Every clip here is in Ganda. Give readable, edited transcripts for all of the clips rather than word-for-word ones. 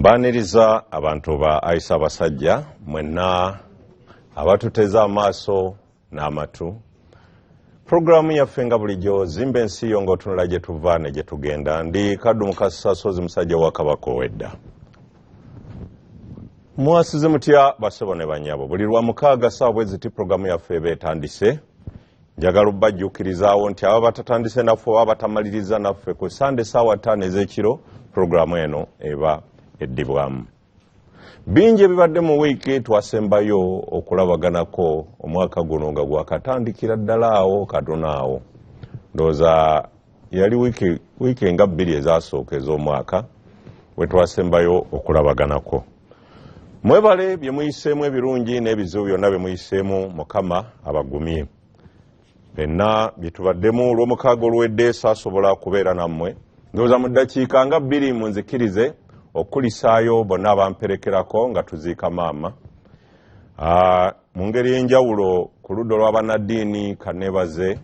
Mbaniriza abantu ba Aisa Basajja mwenna abatuteza amaaso n'amatu. Programu yaffe nga bulijjo zimba ensi yo ng'otunula gye tuva ne gye tugenda. Ndi Kaddu Mukasa musajja wa Kabaka ow'edda. Mwasize mutya basebo ne banyabo. Buli lwa mukaaga ssaawa bwe ziti programu yaffe eba etandise. Njagala obbajjuukirizaawo nti aba batatandise naffe oba batamaliriza naffe ku Sande ssaawa 5 ez'ekiro programu eno eba eddibwamu. Bingi ebibadde mu wiiki twasembayo okulabaganako omwaka guno nga gwakatandikira ddala awo katono awo. Ndowooza yali wiiki nga 2 ezasooka ez'omwaka we twasembayo okulabaganako. Mwebale bye muyiseemu ebirungi n'ebizibu byonna bye muyiseemu Mukama abagumye. Fenna bye tubaddemu olw'omukaaga oluwedde saasobola kubeera nammwe. Ndowooza mu ddakiika nga 2 munzikirize okulisaayo bonna abamperekerako nga tuziika maama. Mu ngeri y'enjawulo ku ludda olw'abannaddiini kanneebaze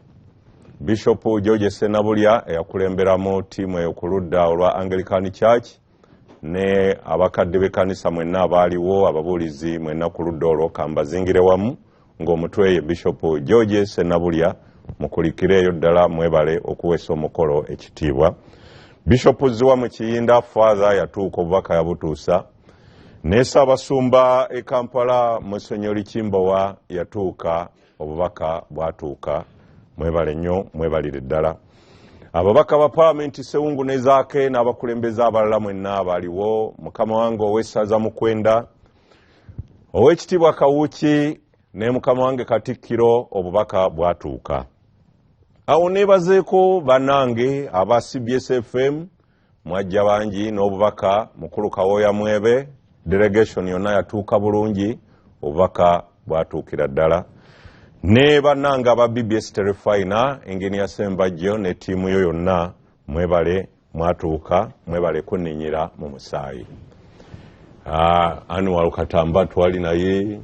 Bishop George Ssenabulya eyakulemberamu ttiimu eyo ku ludda olwa Anglican Church ne abakadde b'ekkanisa mwenna abaaliwo ababuulizi mwenna ku ludda olwo kambazingire wamu ng'omutwe ye Bishop George Ssenabulya mukulikireeyo ddala mwebale okuweesa omukolo ekitiibwa. Bishop Ziwa mu Kiyinda Father yatuuka obubaka yabutuusa. Ne Ssaabasumba e Kampala Musenyoli Kimbowa yatuuka obubaka bwatuuka. Mwebale nnyo mwebalire ddala. Ababaka ba Paalamenti Sewungu ne Zaake n'abakulembeze abalala mwenna abaliwo. Mukama wange ow'essaza Mukwenda, Oweekitiibwa Kawuki ne mukama wange Katikkiro obubaka bwatuuka. Awo neebazeeko bannange aba CBS FM mwajja bangi n'obubaka mukulu Kawooya Mwebe delegation yonna yatuuka bulungi obubaka bwatuukira ddala. Ne bannange aba BBS Terefina Engineer Sembajjo ne ttiimu yo yonna mwebale mwatuuka mwebale kunninyira mu musaayi. Anwar Katamba twali naye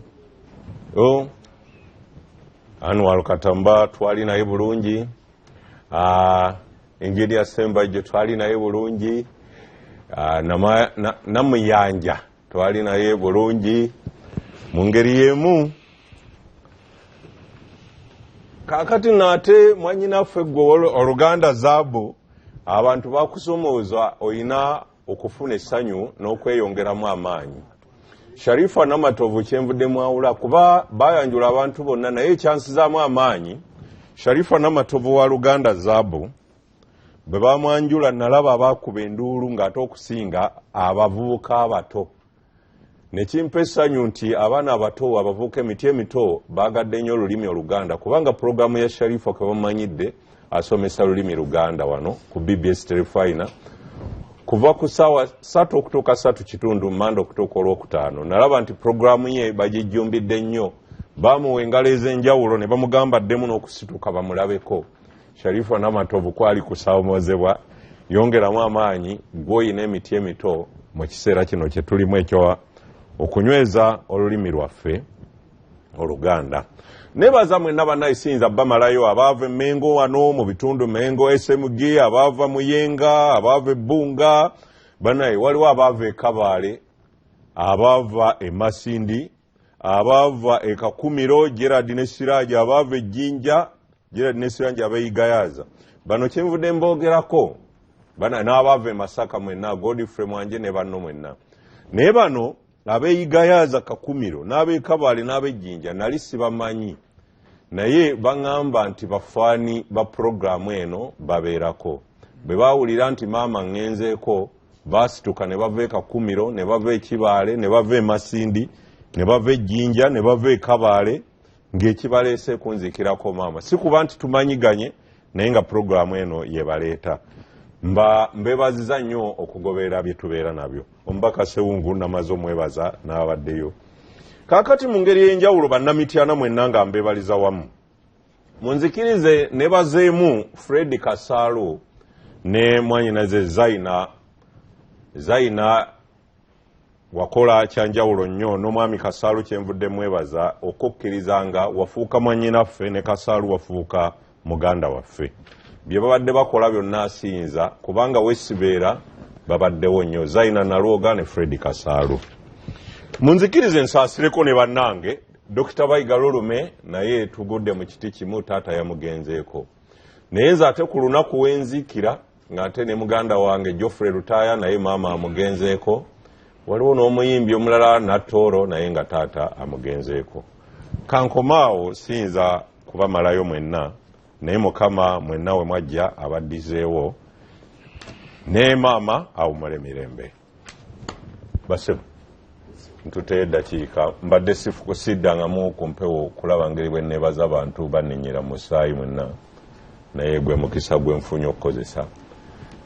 Anwar Katamba twali naye bulungi. Engineer Sembajjo twali naye bulungi. Namuyanja twali naye bulungi. Mu ngeri y'emu kakati nate mwanyinaffe gwe Oluganda Zaabu abantu bakusomooza oyina okufuna essanyu n'okweyongeramu amaanyi. Sharifa Namatovu kyenvudde mwawula kuba bayanjula abantu bonna naye ekyansizaamu amaanyi Sharifa Namatovu wa Luganda Zaabu bwe bamwanjula nalaba abakuba enduulu ng'ate okusinga abavubuka abato. Ne kimpa essanyu nti abaana abato abavubuka emiti emito baagadde nnyo olulimi Oluganda kubanga pulogulaamu ya Sharifa kwe bamanyidde asomesa lulimi Luganda wano ku BBS Terefina. Kuva ku ssaawa 3 okutuuka 3:30 Manda okutuuka Olwokutaano. Nalaba nti pulogulaamu ye bagijjumbidde nnyo. Baamuwa engalo ez'enjawulo ne bamugamba ddemu n'okusituka bamulabeko. Sharifa Namatovu kwali kusaamozebwa yongeramu amaanyi gw'oyina emiti emito mu kiseera kino kye tulimu ekyo okunyweza olulimi lwaffe Oluganda. Nebaza mwenna bannayinza bamalayo abaava Mengo wano mu bitundu Mengo SMG, abaava Muyenga, abaava Ebbunga, banaye waliwo abaava Kabaale, abaava Masindi, abaava Kakumiro, Gerard ne Siraja, abaava Jinja, Gerard ne Siraja abayigayaza. Bano kyenvudde mboogerako. Bana n'abaava Masaka mwenna Godfrey Mwanje ne banno mwenna. Naye bano abeeyigayaza Kakumiro n'ab'Ekabaale n'ab'Ejjinja nali sibamanyi. Naye baŋŋamba nti bafaani ba pulogulaamu eno babeerako. Bwe baawulira nti maama ŋŋenzeeko baasituka ne bava Kakumiro ne bava Kibaale ne bava Masindi ne bava Ejjinja ne bava Kabaale ng'ekibaleese kunzikirako maama. Si kuba nti tumanyiganye naye nga pulogulaamu eno yebaleeta. Mbebaziza nnyo okugoberera bye tubeera nabyo. Omubaka Sewungu namaze omwebaza n'abaddeyo. Kaakati mu ngeri y'enjawulo bannamityana mwenna nga mbebaliza wamu. Munzikirize nebazeemu Fred Kasalo ne mwanyinaze Zaina wakola kyanjawulo nnyo n'omwami Kasalo kyenvudde mwebaza okukkirizanga wafuuka mwanyinaffe ne Kasalo wafuuka muganda waffe. Bye babadde bakola byonna asinza kubanga wesibeera babaddewo nnyo Zaina Nalwoga ne Fred Kasaalu. Munzikirize nsaasireko ne bannange Dr. Bayiga Lolume naye tugudde mu kiti kimu taata yamugenzeeko. Naye nze ate ku lunaku wenzikira ng'ate ne muganda wange Geoffrey Lutaya naye maama amugenzeeko. Waliwo n'omuyimbi omulala Natoro naye nga taata amugenzeeko. Kankomaawo siyinza kubamalayo mwenna naye Mukama mwenna we mwajja abaddizeewo ne maama awumale mirembe. Basebo ntuteye eddakiika mbadde siddangamu ku mpewo kulaba ngeri bwe neebaza abantu bannenyera mu ssaayi mwenna naye gwe mukisa gwe nfunye okukozesa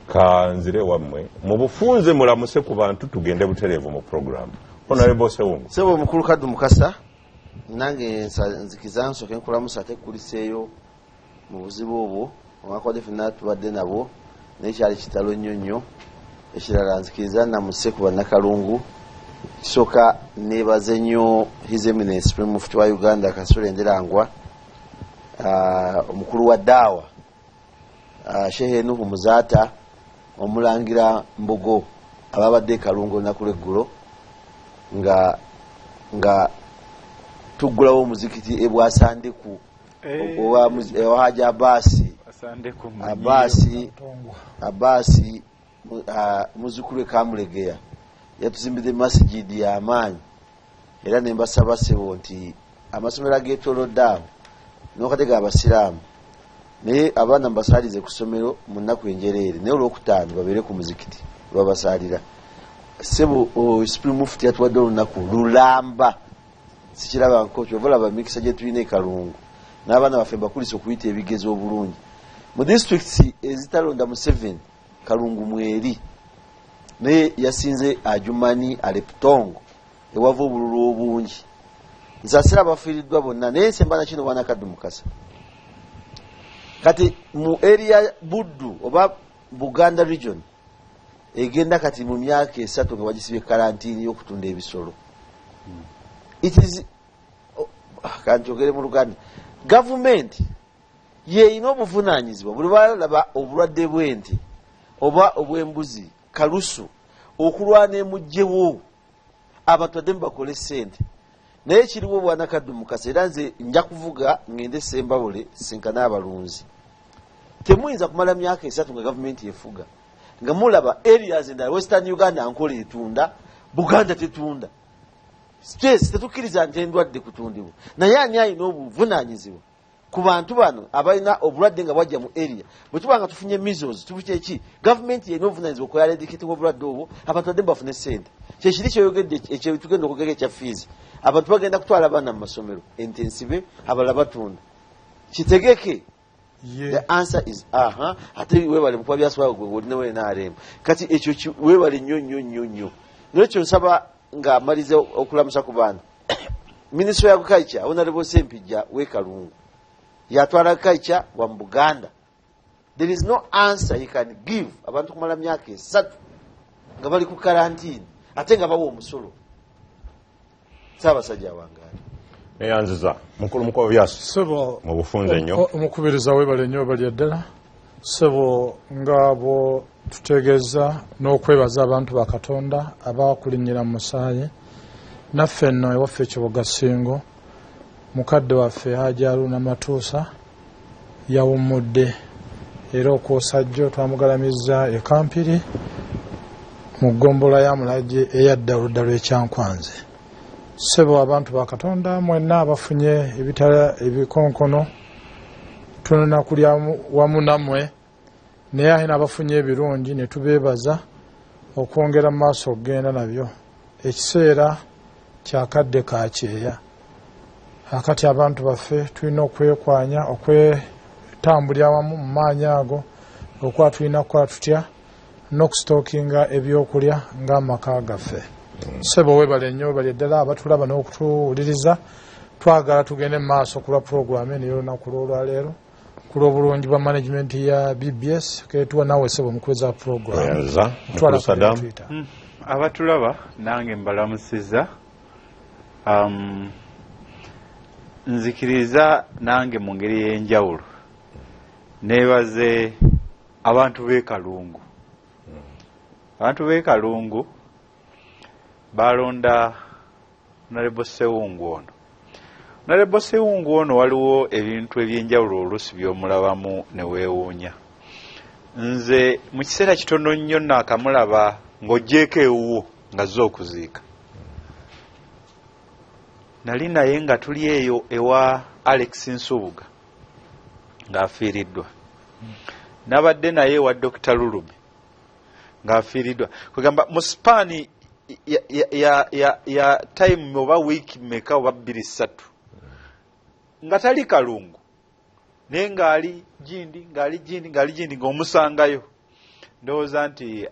kanzire wammwe mu bufunze mulamuse ku bantu tugende butereevu mu programu. Honorable Sewungu Sebo mukulu Kaddu Mukasa nange nzikiza nsooke nkulamusa ate kuliseeyo mu buzibu obwo omwaka ffenna tubadde nabwo naye kyali kitalo nnyo nnyo. Ekirala nzikiriza namuse ku bannakalungu kisooka neebaze nnyo His Eminence Supreme Mufti wa Uganda Kasule Nderangwa, omukulu wa ddaawa Shehe Nuhu Muzaata, omulangira Mbogo ababadde Kalungu olunaku lw'eggulo nga tuggulawo omuzikiti ebwasandeku owa Haji Abasi muzukulu Kamulegeya yatuzimbidde masjidi y'amaanyi era ne mbasaba Sebo nti amasomero ageetoolodde awo n'okatega abasiraamu naye abaana mbasaalize ku ssomero mu nnaku enjereere naye olwokutaano babeere ku muzikiti lwabasaalira. Sebo Supreme Mufti yatuwadde olunaku lulamba sikiraba nkoki oba olaba mikisa gye tulina e Kalungu n'abaana baffe mbakulisa okuyita ebigezo obulungi mu disitulikiti ezitalonda mu 7 Kalungu mweri naye yasinze Ajumani Aleptongo ewava obululu obungi. Nsaasira abafiiriddwa bonna naye sembana kino bwana Kaddu Mukasa kati mu area Buddu oba Buganda region egenda kati mu myaka 3 nga bagisibye karantiini y'okutunda ebisolo. It is kanjogere mu Luganda government yeeyina obuvunaanyizibwa buli balaba obulwadde bw'ente oba obw'embuzi kalusu okulwana emugjewo abantu badde bakole ssente naye kiriwo bwana Kaddu Mukasa era nze nja kuvuga ngende Sembabule sinkana abalunzi. Temuyinza kumala myaka 3 nga gavumenti efuga nga mulaba areas endala Western Uganda Ankola etunda Buganda tetunda stress tetukkiriza nti endwadde kutundibwa naye ani alina obuvunaanyizibwa ku bantu bano abalina obulwadde nga bwajja mu area bwe tuba nga tufunye measles tubuke eki gavumenti yalina obuvunaanyizibwa okukola eradicate obulwadde obwo abantu badde bafune ssente kyekiri kyoyogedde ekyo tugenda okugega ekya fees abantu bagenda kutwala abaana mu masomero intensive abalala batunda kitegeke. The answer is ate webale mukuba byaswa gwolinawe NRM kati ekyo webale nnyo n'ekyo nsaba nga malize okulamusa ku baana Ministry of Culture Honorable Sempijja we Kalungu yatwala culture wa Buganda. There is no answer he can give abantu kumala myaka 3 nga bali ku quarantine ate nga bawo omusolo. Ssaabasajja wangaali eyanziza mukulu mukoba byaso Sebo mu bufunze nnyo omukubiriza webale nnyo bali eddala Sebo ngabo tutegeeza n'okwebaza abantu ba Katonda abakulinyira mu musaayi naffe nno ewaffe Kibuga Ssingo mukadde waffe Haji Haruna Matuusa yawummudde era okwosajjo twamugalamizza e Kampiri mu ggombola ya Mulajje eyadda oludda lw'Ekyankwanzi. Sebo abantu ba Katonda mwenna abafunye ebitala ebikonkono tunona kulya wamu nammwe naye ate n'abafunye ebirungi ne tubeebaza okwongera mu maaso okugenda nabyo. Ekiseera kyakadde ka kyeya akati abantu baffe tulina okwekwanya okwetambulya wamu mu maanyi ago okuba tulina kukola tutya n'okusitookinga ebyokulya ng'amaka gaffe. Sebo webale nnyo bali eddala abatulaba n'okutuwuliriza twagala tugende mu maaso ku lwa puroguramu eno y'olunaku lw'olwaleero ku lw'obulungi bwa management ya BBS ketuwa nawe Sebo mukweza puroguramu abatulaba nange mbalamusiza nzikiriza nange mu ngeri y'enjawulo neebaze abantu b'e Kalungu abantu b'e Kalungu balonda Honorable Sewungu ono. Honorable Sewungu ono waliwo ebintu ebyenjawulo oluusi by'omulabamu ne weewuunya. Nze mu kiseera kitono nnyo naakamulaba ng'oggyeko ewuwo ng'azze okuziika. Nali naye nga tuli eyo ewa Alex Nsubuga ng'afiiriddwa. Nabadde naye ewa Dr. Lulube ng'afiiriddwa. Kugamba mu Spaani ya time oba wiiki meka oba 2-3 nga tali Kalungu naye ng'ali Gindi ng'omusangayo. Ndowooza nti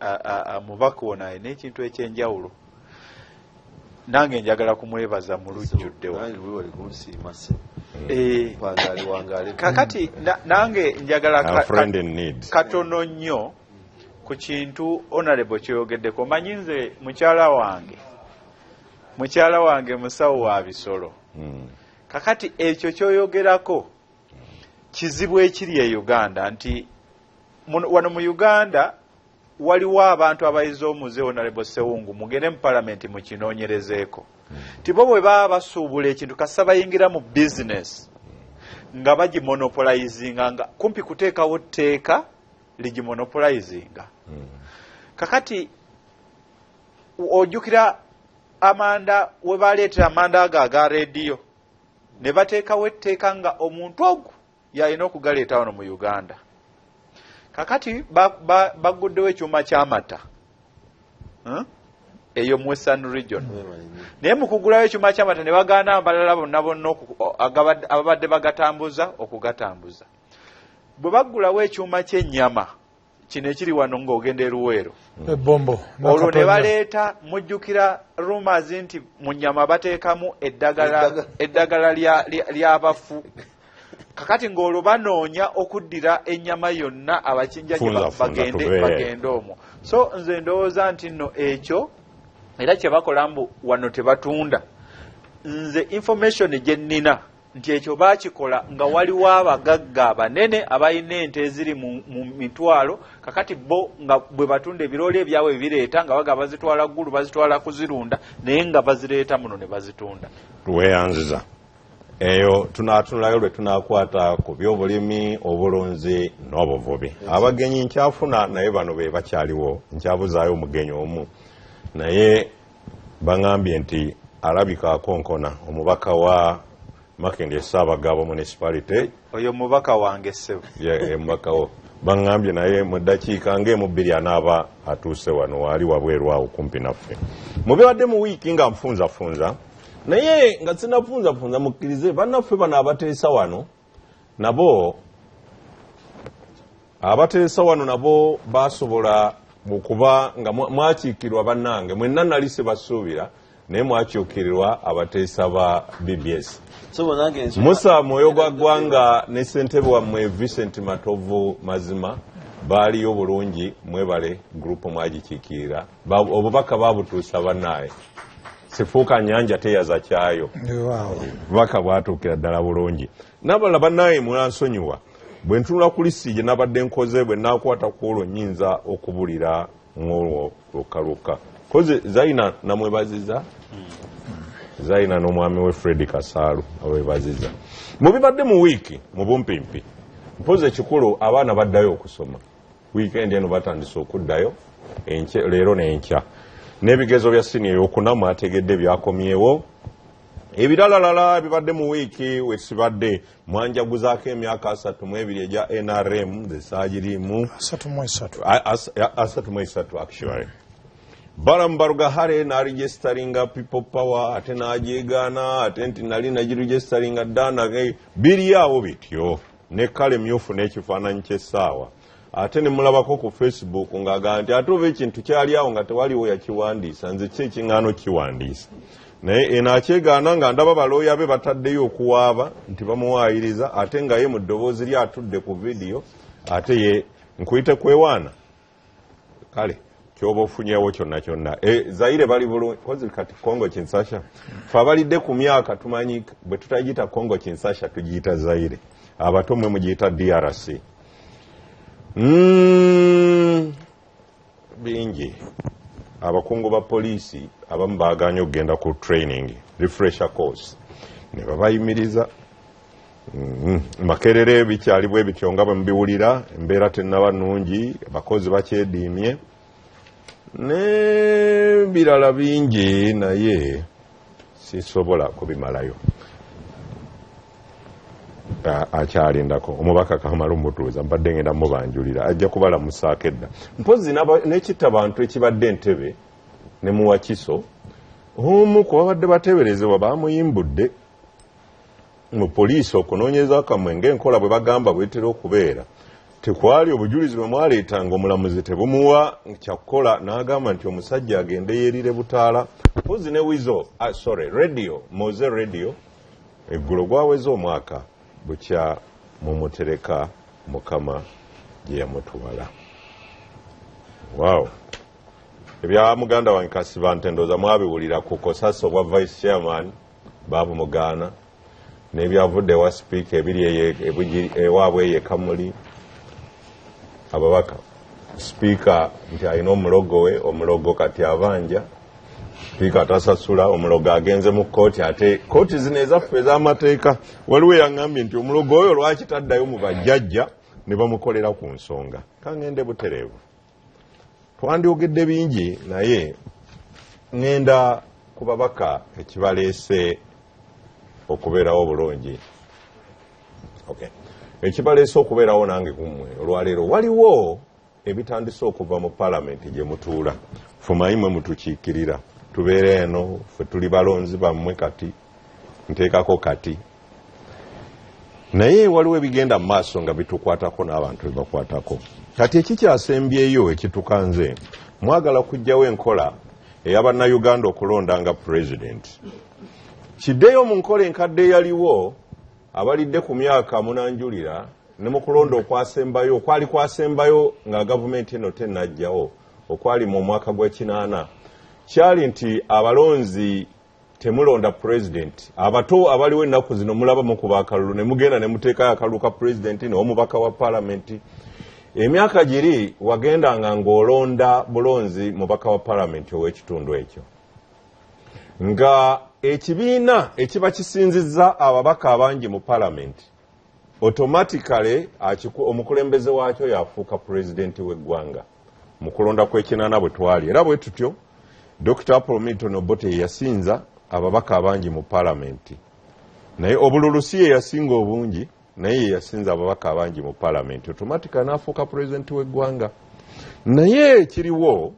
mubaka ono ayina ekintu ekyenjawulo. Nange njagala kumwebaza mu lujjuddewo. Kakati nange njagala katono nnyo ku kintu Honorable kyogeddeko. Manyi nze mukyala wange musawo wa bisolo. Kakati ekyo kyoyogerako kizibu ekiri e Uganda nti wano mu Uganda waliwo abantu abayize omuze Honorable Sewungu mugende mu palamenti mukinoonyerezeeko. Tibo bwe baba basuubula ekintu kasa bayingira mu business nga bagimonopolizinga nga kumpi kuteekawo tteeka ligimonopolizinga. Kakati ojjukira amanda we baleetera amanda ago aga rediyo ne bateekawo etteeka nga omuntu ogwo yalina okugaleeta wano mu Uganda. Kakati baguddewo ekyuma ky'amata eyo mu Western Region. Naye mu kugulawo ekyuma ky'amata ne bagaana abalala bonna ababadde bagatambuza okugatambuza. Bwe baggulawo ekyuma ky'ennyama kino ekiri wano ng'ogenda e Luweero olwo ne baleeta mujjukira rumors nti mu nnyama bateekamu eddagala ly'abafu. Kakati ng'olwo banoonya okuddira ennyama yonna abakinja bagende omwo. So nze ndowooza nti nno ekyo era kye bakola mbu wano tebatunda. Nze information gye nnina nti ekyo baakikola nga waliwo abagagga abanene abalina ente eziri mu mitwalo. Kakati bo nga bwe batunda ebirooli ebyabwe bibireeta nga baga bazitwala ggulu bazitwala kuzirunda naye nga bazireeta muno ne bazitunda. Tuweyanziza eyo tunatunulayo lwe tunakwata ku by'obulimi obulunzi n'obuvubi. Abagenyi nkyafuna naye bano be bakyaliwo nkyabuzaayo omugenyi omu naye baŋambye nti alabika akonkona omubaka wa Makindye Ssaabagabo municipality. Oyo mubaka wange ssebo. Mubaka wo baŋambye naye mu ddakiika ng'emu 2 anaaba atuuse wano wali wabweru awo kumpi naffe. Mubibadde mu wiiki nga nfunzafunza naye nga sinafunzafunza mukkirize bannaffe bano abateesa wano nabo basobola okuba nga mwakiikirwa bannange mwenna nali sibasuubira naye mwakyukirirwa abateesa ba BBS. Musa Mwoyo gwa ggwanga ne ssentebe wammwe Vincent Matovu Mazima baaliyo bulungi mwebale gurupu mwagikiikirira obubaka babutuusa bannaaye. Sifuuka nyanja teyaza kyayo. Bubaka bwatuukira ddala bulungi. N'abalala bannaaye mwansonyiwa bwe ntunula ku lisi gye nabadde nkoze bwe naakwata ku olwo nnyinza okubulira ng'olwo lukaluka. Koze Zaina namwebaziza Zaina n'omwami we Fred Kasaalu awebaziza. Mubibadde mu wiiki mu bumpimpi mpoze ekikulu abaana baddayo okusoma. Weekend eno batandise okuddayo leero n'enkya. N'ebigezo bya siniya okuna mwategedde byakomyewo. Ebiralalala bibadde mu wiiki wesibadde mwanjaguzaako emyaka 32 egya NRM zesaagirimu 33 actually. Balamu Barugahare n'aregisteringa People Power ate n'ajeegaana ate nti nali nagiregisteringa ddaana biri awo bityo ne kale myufu n'ekifaananyi ky'essaawa. Ate ne mulabako ku Facebook ng'agamba nti ate oba ekintu kyali awo nga tewaliwo yakiwandiisa nze ki ekiŋŋaano kiwandiisa. Naye eno akyegaana nga ndaba balooya be bataddeyo okuwaaba nti bamuwaayiriza ate nga ye mu ddoboozi lye atudde ku vidiyo ate ye nkuyite kwewaana kale kyoba ofunyewo kyonna kyonna. Zaire bali bulungi kozi kati Kongo Kinsasha fe abalidde ku myaka tumanyi bwe tutagiyita Kongo Kinsasha tugiyita Zaire abato mwe mugiyita DRC. bingi abakungu ba poliisi abamu baaganye okugenda ku training refresher course ne babayimiriza. Makerere bikyali bwe bityo nga bwe mubiwulira, embeera tennaba nnungi, abakozi bakyediimye ne birala bingi, naye sisobola kubimalayo. Akyalindako omubaka Kamalu Mutuuza mbadde ngenda mubanjulira ajja kubalamusaako edda. Mpozi n'ekitta bantu ekibadde Entebbe ne mu Wakiso, omu ku babadde bateeberezebwa baamuyimbudde mu poliisi okunoonyeza akamwenge enkola bwe bagamba bwetera okubeera. Tekwali obujulizi bwe mwaleetanga omulamuzi tebumuwa kyakukola, n'agamba nti omusajja agende yeerire butaala. Mpozi ne Wizo, radio, Moze radio, eggulo gwaweza omwaka bukya mumutereka Mukama gye yamutwala. Wow. Ebya muganda wange Kasiba Ntendoza mwabiwulira ku Kosaso bwa vice chairman Babu Mugana, n'ebyavudde wa speaker ebiri ewaabwe ye Kamuli, ababaka speaker nti alina omulogo we, omulogo kati abanja, speaker atasasula, omulogo agenze mu kooti, ate kooti zino ezaffe ez'amateeka waliwo yaŋŋambye nti omulogo oyo lwaki taddayo mu bajjajja ne bamukolera ku nsonga. Kangende butereevu. Twandyogedde bingi, naye ŋŋenda ku babaka ekibaleese okubeerawo obulungi. Okay. Ekibaleese okubeerawo nange kummwe olwaleero, waliwo ebitandise okuva mu palamenti gye mutuula. Fumayi mwe mutukiikirira, tubeere eno, ffe tuli balonzi bammwe kati, nteekako kati. Naye waliwo ebigenda mu maaso nga bitukwatako n'abantu bebakwatako. Kati ekikyasembyeyo ekitukanze, mwagala kujjawo enkola ey'Abannayuganda okulondanga pulezidenti. Kiddeyo mu nkola enkadde eyaliwo abalidde ku myaka munanjulira ne mu kulonda okwasembayo, okwali kwasembayo nga gavumenti eno tennajjawo, okwali mu mwaka gw'ekinaana, kyali nti abalonzi temulonda pulezidenti. Abato abaliwo ennaku zino mulaba mukuba akalulu ne mugenda ne muteekayo akalulu ka pulezidenti n'omubaka wa palamenti. Emyaka giri wagendanga ng'olonda bulonzi mubaka wa palamenti ow'ekitundu ekyo. Nga ekibiina ekiba kisinzizza ababaka abangi mu palamenti, automatically omukulembeze waakyo yafuuka pulezidenti w'eggwanga. Mu kulonda kw'ekinaana bwe twali. Era bwe tutyo, Dr. Apollo Milton Obote ye yasinza ababaka abangi mu palamenti. Naye obululu si ye yasinga obungi, naye ye yasinza ababaka abangi mu palamenti. Automatically n'afuuka pulezidenti w'eggwanga. Naye ekiriwo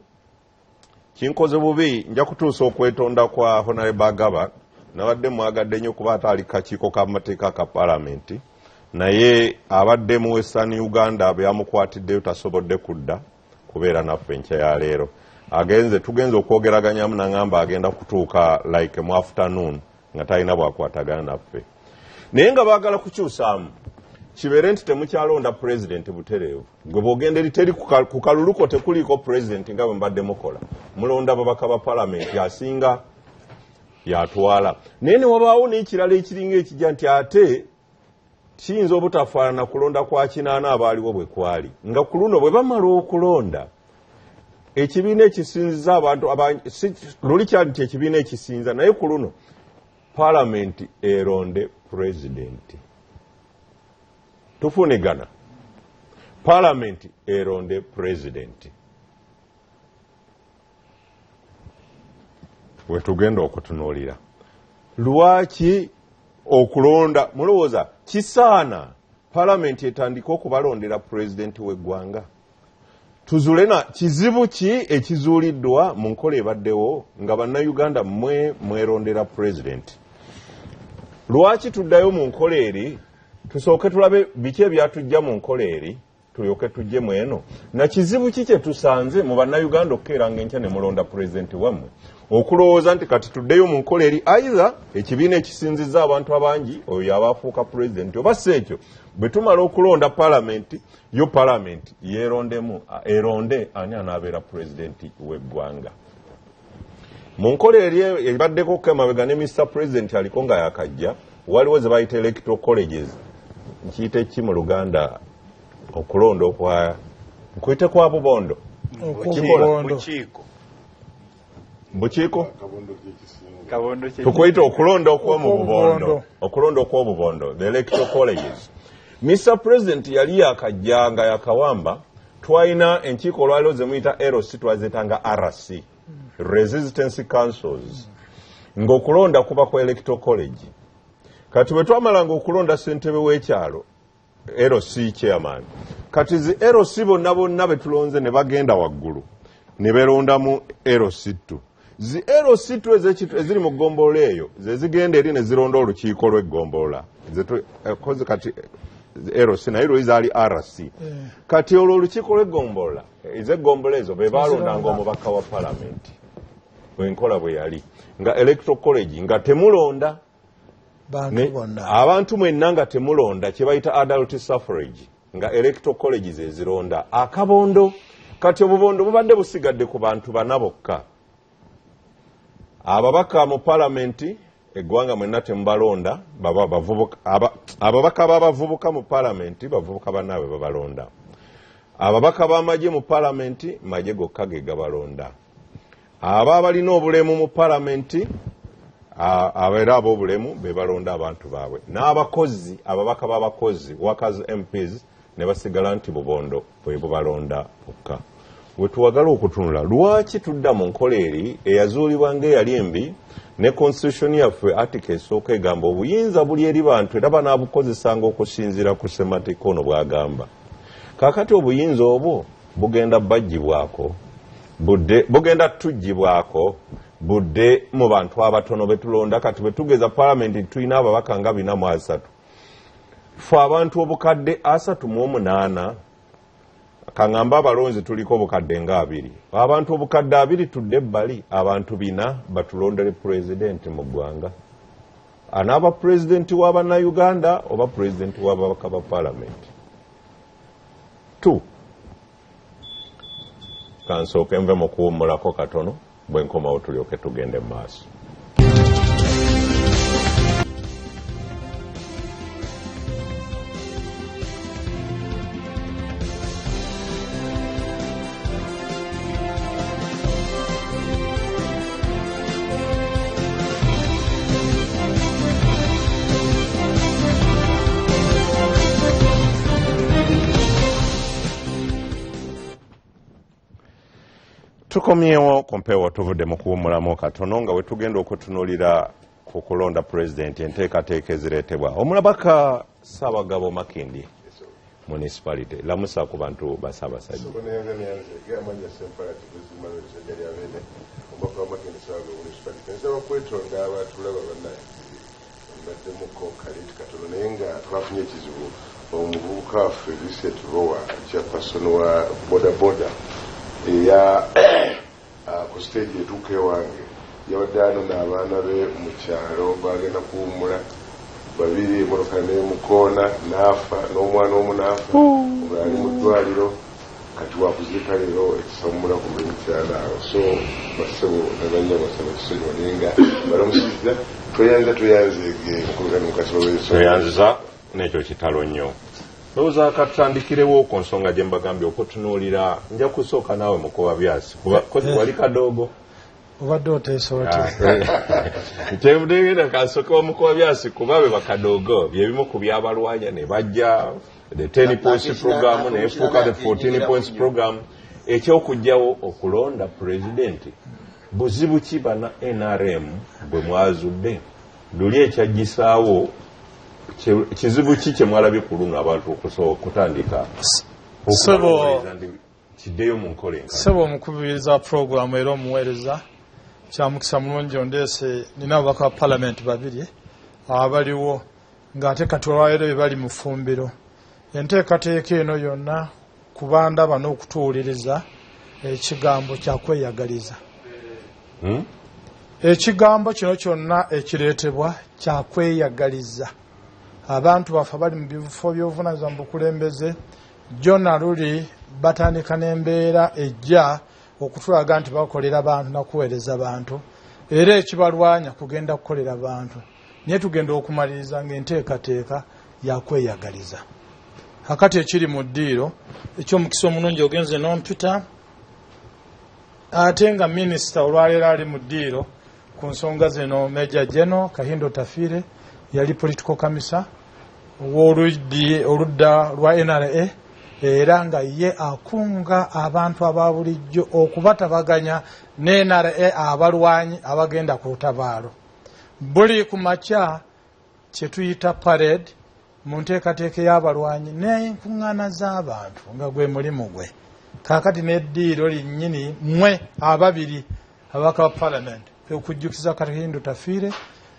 kinkoze bubi, nja kutuusa okwetonda kwa Honorable Agaba, nabadde mwagadde nnyo kuba ataali kakiiko k'amateeka ka palamenti, naye abadde mu Western Uganda byamukwatiddeyo tasobodde kudda kubeera naffe enkya ya leero. Tugenze okwogeraganyamu n'angamba agenda kutuuka like mu afternoon nga talina bwakwatagana naffe. Naye nga baagala kukyusaamu, kibeere nti temukyalonda pulezidenti butereevu. Gwe bw'ogenda eri teri ku kaluluko tekuliiko pulezidenti nga bwe mbadde mukola. Mulonda ababaka ba palamenti asinga yatwala. Naye ne wabaawo n'ekirala ekiringa ekijja nti ate kiyinza obutafaanana kulonda kwa kinaana abaaliwo bwe kwali. Nga ku luno bwe bamala okulonda, ekibiina ekisinziza abantu luli kyali nti ekibiina ekisinza, naye ku luno palamenti eronde pulezidenti. Tufunigana. Palamenti eronde pulezidenti. We tugenda okutunuulira. Lwaki okulonda, mulowooza kisaana palamenti etandika okubalondera pulezidenti w'eggwanga? Tuzulena kizibu ki ekizuuliddwa mu nkola ebaddewo nga bannayuganda mwerondera pulezidenti? Lwaki tuddayo mu nkola eri? Tusooke tulabe biki ebyatujja mu nkola eri, tulyoke tujje mu eno. Na kizibu ki kye tusanze mu bannayuganda okukeeranga enkya ne mulonda pulezidenti wammwe? Okulowooza nti kati tuddeyo mu nkola eri, either ekibiina ekisinzizza abantu abangi oyo yaba afuuka pulezidenti, oba si ekyo bwe tumala okulonda palamenti, yo palamenti eronde ani anaabeera pulezidenti w'eggwanga. Mu nkola eri ebaddeko emabega ne Mr. President aliko nga yakajja, waliwo ze bayita electoral colleges. Nkiyita ki mu Luganda okulonda nkuyite kwa bubondo. bukiiko kabondo tukuyita okulonda okw'omubondo the electoral colleges. Mr. President yali yakajjanga yakawamba twalina enkiiko olwaliwo ze muyita RC twazitanga RC resistance councils ng'okulonda kuba ku electoral college. Kati bwe twamalanga okulonda ssentebe w'ekyalo LC chairman, kati zi LC bonna betulonze ne bagenda waggulu ne beronda mu LC2. Zi LC2 eziri mu ggombolola eyo ze zigenda eri ne zironda olukiiko lw'eggombolola kozi kati LC naye lwe zaali RC. Kati olwo olukiiko lw'eggombolola ez'eggombolola ezo be balondanga omubaka wa palamenti bwenkola bwe yali nga electoral college nga temulonda abantu mwenna nga temulonda kye bayita adult suffrage nga electoral college zezironda akabondo. Kati obubondo bubadde busigadde ku bantu bana bokka. Ababaka mu palamenti eggwanga mwenna temubalonda ababaka b'abavubuka mu palamenti bavubuka bannaabwe babalonda. Ababaka b'amagye mu palamenti magye gokka ge gabalonda. Abalina obulemu mu palamenti abeera ab'obulemu be balonda abantu baabwe. N'abakozi ababaka b'abakozi workers MPs ne basigala nti bubondo bwe bubalonda bokka. We tuwagala okutunula lwaki tudda mu nkola eri eyazuulibwa ng'eyali embi ne constitution yaffe article esooka egamba obuyinza buli eri bantu era banaabukozesanga okusinziira ku semateeka ono bw'agamba. Kaakati obuyinza obwo bugenda bajjibwako bugenda tujjibwako budde mu bantu abatono betulonda. Kati betugeza palamenti tulina ababaka nga 403 ffe abantu obukadde 38 kaŋŋamba abalonzi tuliko obukadde nga 2 abantu obukadde 2 tudde ebbali abantu 4 batulondere pulezidenti mu ggwanga anaaba pulezidenti wa bannayuganda oba pulezidenti w'ababaka ba palamenti 2 kansooke nve mu kuwummulako katono bwe nkomawo tulyoke tugende mu maaso. Tukomyewo kumpeewo tuvudde mu kuwummulamu katono nga we tugenda okutunuulira ku kulonda pulezidenti enteekateeka ezireetebwa. Omulabaka Ssaabagabo Makindi municipality lamusa ku bantu ba Ssaabasajja. Omuvubuka waffe Vincent Rowa chairperson wa bodaboda eya ku stage etuuka ewange yabadde ano n'abaana be mu kyalo bagenda kuwummula 2 emotoka n'emukoona n'afa n'omwana omu n'afa omulala ali mu ddwaliro kati wakuziika leero ekisamumula ku mukyalaawo. So basebo nabanya basaba kisonyiwa naye nga balamusizza tweyanziza n'ekyo kitalo nnyo. Lowooza katutandikirewo ku nsonga gye mbagambye okutunuulira. Nja kusooka naawe Mukoba Byasi kozi wali kadoogo obadde oteesa oti kyemudengenda kansookewa Mukoba Byasi kuba be bakadoogo byebimu ku byabalwanya ne bajja the 10 points program neefuuka the 14 points program. Ekyokujjawo okulonda pulezidenti buzibu ki bana NRM bwe mwazudde luli ekyaggisaawo kizibu ki kye mwalabye ku luno abantu okutandika kiddeyo mu nkola enkala. Sebo omukubiriza programu era omuweereza kyamukisa mulungi ondeese nina ababaka ba palamenti 2 abaliwo ng'ate kati olwaleero bye bali mu ffumbiro. Enteekateeka eno yonna kubanda bano okutuwuliriza ekigambo kyakweyagaliza. Ekigambo kino kyonna ekireetebwa kyakweyagaliza. Abantu baffe bali mu bifo by'obuvunaanyizibwa mu bukulembeze jonna luli batandika n'embeera ejja okutulaga nti bakolera bantu nakuweereza bantu era ekibalwanya kugenda kukolera bantu naye tugenda okumaliriza ng'enteekateeka yakweyagaliza. Hakati ekiri mu ddiiro eky'omukisa omulungi ogenze n'ompita ate nga minisita olwaleero ali mu ddiiro ku nsonga zino Major General Kahindo Tafire yali political commissar oludda lwa NRA era nga ye akunga abantu aba bulijjo okubatabaganya ne NRA abalwanyi abagenda ku lutabaalo. Buli ku makya kye tuyita parade mu nteekateeka y'abalwanyi n'enkuŋŋaana z'abantu nga gwe mulimu gwe. Kaakati n'eddiiro linnyini mmwe ababiri ababaka ba palamenti okujjukiza Kahindo Tafire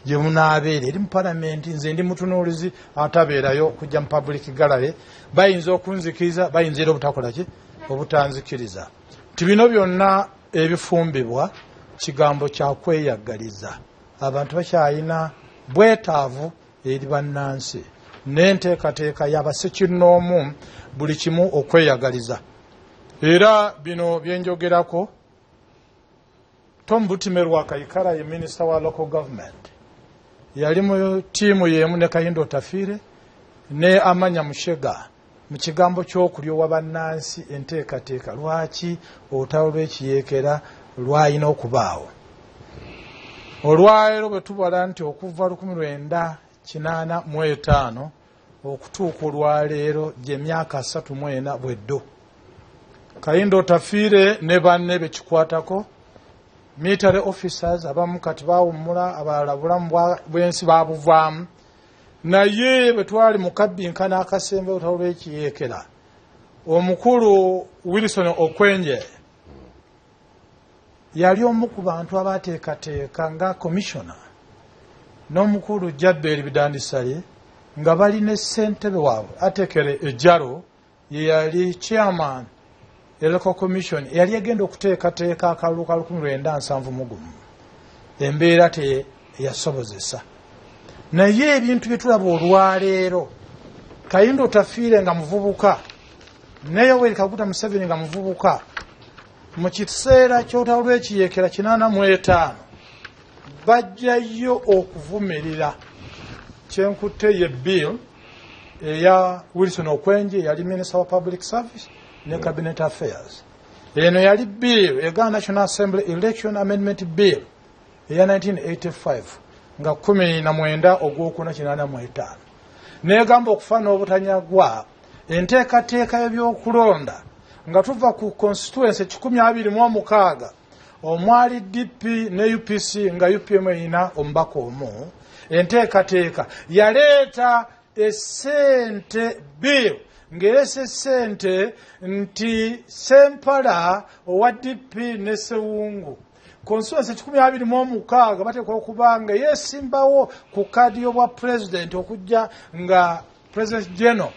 gye munaabeera eri mu palamenti. Nze ndi mutunuulizi atabeerayo okujja mu public gallery. Bayinza okunzikiriza, bayinza era obutakola ki obutanzikiriza. Nti bino byonna ebifumbibwa kigambo kya kweyagaliza. Abantu bakyalina bwetaavu eri bannansi n'enteekateeka y'abasekinnoomu buli kimu okweyagaliza. Era bino byenjogerako Tom Butimerwa Kayikara ye Minister wa Local Government yali mu tiimu y'emu ne Kahindo Tafire ne Amanya Mushega mu kigambo ky'okulyowa bannansi enteekateeka. Lwaki olutalo lw'ekiyeekera lwalina okubaawo? Olwaleero bwe tubala nti okuva 1985 okutuuka olwaleero gy'emyaka 34 bweddo. Kahindo Tafire ne banne bekikwatako military officers abamu kati baawummula, abalala bulamu bw'ensi baabuvaamu. Naye bwe twali mu kabbinkana akasembe olutalo lw'ekiyeekera, omukulu Wilson Okwenje yali omu ku bantu abateekateeka nga commissioner n'omukulu Jabberi Bidandisale nga bali ne ssentebe waabwe Atekere Ejjalo ye yali chairman Electoral Commission yali egenda okuteekateeka akalulu ka 1971. Embeera teyasobozesa. Naye ebintu bye tulaba olwaleero, Kahindo Tafire nga muvubuka ne Yoweri Kaguta Museveni nga muvubuka mu kiseera ky'olutalo lw'ekiyeekera 85 bajjayo okuvumirira kyenkutte ye bill eya Wilson Okwenje yali Minister wa Public Service ne Cabinet Affairs. Eno yali bill ega National Assembly Election Amendment Bill eya 1985 nga 19 ogwokuna 85 negamba okufaana obutanyagwa enteekateeka y'ebyokulonda nga tuva ku constituency 126 omwali DP ne UPC nga UPM erina omubaka omu. Enteekateeka yaleeta essente bill ng'erese ssente nti Sempala owa DP ne Sewungu constituency 126 bateekwa okuba nga yeesimbawo ku kadi y'obwa president okujja nga president general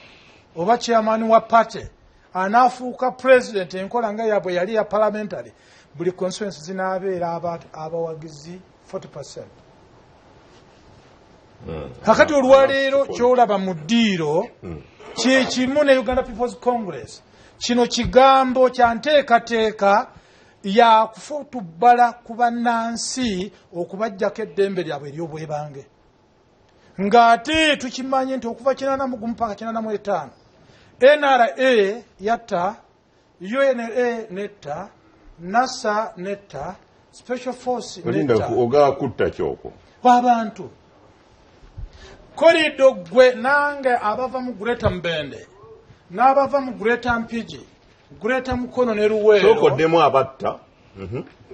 oba chairman wa party anaafuuka president. Enkola nga yabwe yali ya parliamentary. Buli constituency zinaabeera abawagizi 40%. Kakati olwaleero kyolaba mu ddiiro kyekimu ne Uganda People's Congress. Kino kigambo kya nteekateeka ya kufutubbala ku bannansi okubajjako eddembe lyabwe ery'obwebange. Ng'ate tukimanye nti okuva 81 mpaka 85 NRA yatta, UNA netta, NASA netta, Special Force netta. Oga kutta kyoko Abantu korido gwe nange abava mu Greater Mbende n'abava mu Greater Mpigi, Greater Mukono ne Luweero sokoddemu abatta.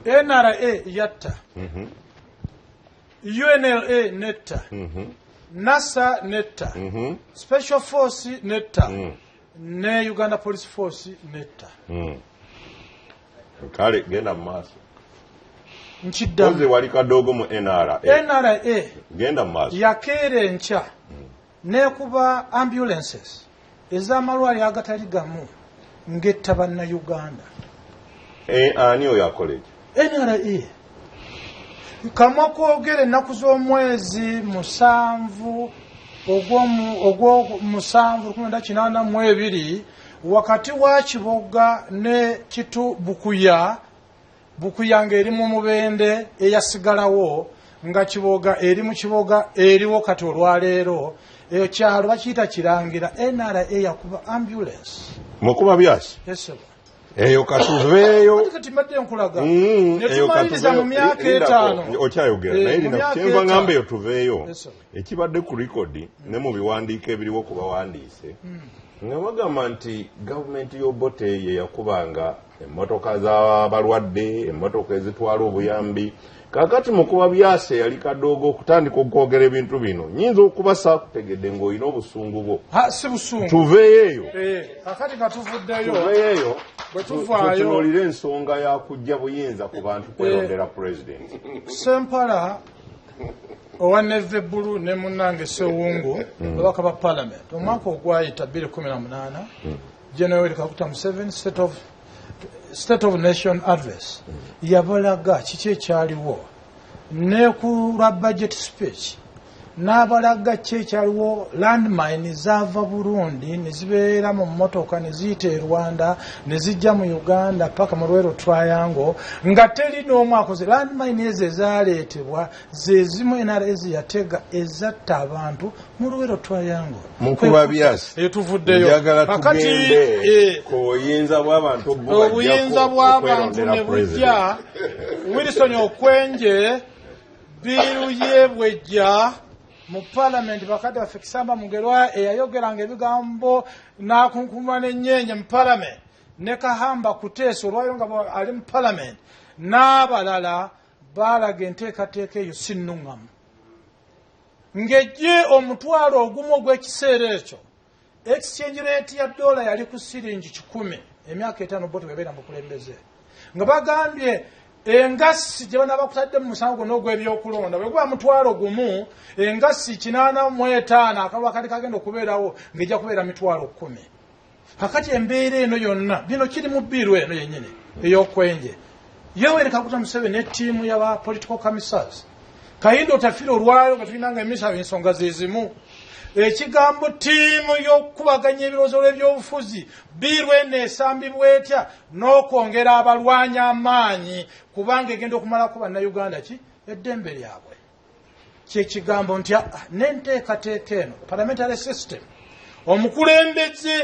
NRA yatta, UNLA netta, NASA netta, Special Force netta, ne Uganda Police Force netta. Kale genda maaso Nkiddamu oze wali kadogo mu NRA genda maaso yakeera enkya nekuba ambulances ez'amalwaliro agatali gamu ng'etta bannayuganda. Ani oyo akoleje NRA kamwa kwogera ennaku z'omwezi 7 ogw'omusanvu 1982 wakati wa Kiboga ne Kitu Bukuya ng'eri mu Mubende eyasigalawo nga Kiboga eri mu Kiboga eriwo kati olwaleero eyo kyalo bakiyita Kirangira. NRA yakuba ambulance mukuba byasi esebo eyo katuveeyo kati mbadde nkulaga netumaliriza mu myaka 5 okyayogera naye lina kyenva ngamba eyo tuveeyo ekibadde ku likodi ne mu biwandiiko ebiriwo ku bawandiise nga bagamba nti gavumenti y'Obote ye yakubanga emmotoka z'abalwadde emmotoka ezitwala obuyambi kakati mu kuba byase yali kadoogo okutandika okwogera ebintu bino nyinza okuba saakutegedde ng'olina obusungu bwo si busungu tuveeyo kakati nga tuvuddeyo tuveeyo bwetuvaayo tutunuulire ensonga yakujja buyinza ku bantu kwelondera pulezidenti Sempala owa Neve Bulu ne munnange Sewungu babaka ba Parliament omwaka ogwayita 2018 General Kaguta Museveni State of Nation Address yabalaga kiki ekyaliwo ne ku lwa budget speech n'abalaga kiki ekyaliwo landmine zaava Burundi ne zibeera mu mmotoka ne ziyita e Rwanda ne zijja mu Uganda paka mu Lwero Triangle nga teri n'omu akoze landmine ezo ezaaleetebwa ze zimu NRS yatega ezatta abantu mu Lwero Triangle mukuba byasi tuvuddeyo njagala tugende ku buyinza bw'abantu obuyinza bw'abantu ne bujja Wilson Okwenje biru ye bwejja mu Parliament bakati baffe Kisamba Mugerwa eyayogeranga ebigambo n'akunkumula n'ennyenye mu Parliament ne Kahamba Kuteesa olwayo nga ali mu Parliament n'abalala baalaga enteekateeka eyo sinnuŋŋamu ng'ejje omutwalo ogumu ogw'ekiseera ekyo exchange rate ya dola yali ku siringi 10 emyaka 5 Obote bebeera mu kulembeze nga bagambye engassi gye bana bakutadde mu musango n'ogw'ebyokulonda bwe gwa mutwalo gumu engassi 85 akalwa kati kagenda okubeerawo ng'ejja kubeera mitwalo 10 kakati embeera eno yonna bino kiri mu bbiiru eno yennyini ey'Okwenje Yoweri Kaguta Museveni ne ttiimu y'aba political commissars Kayindo Otafiire olwayo nga tulinanga emisaba ensonga ze zimu ekigambo ttiimu y'okubaganya ebirowoozo by'ebyobufuzi bbiiru eno esambibwa etya n'okwongera abalwanyi amaanyi kubanga egenda okumalako bannayuganda ki eddembe lyabwe kyekigambo nti n'enteekateeka eno parliamentary system omukulembeze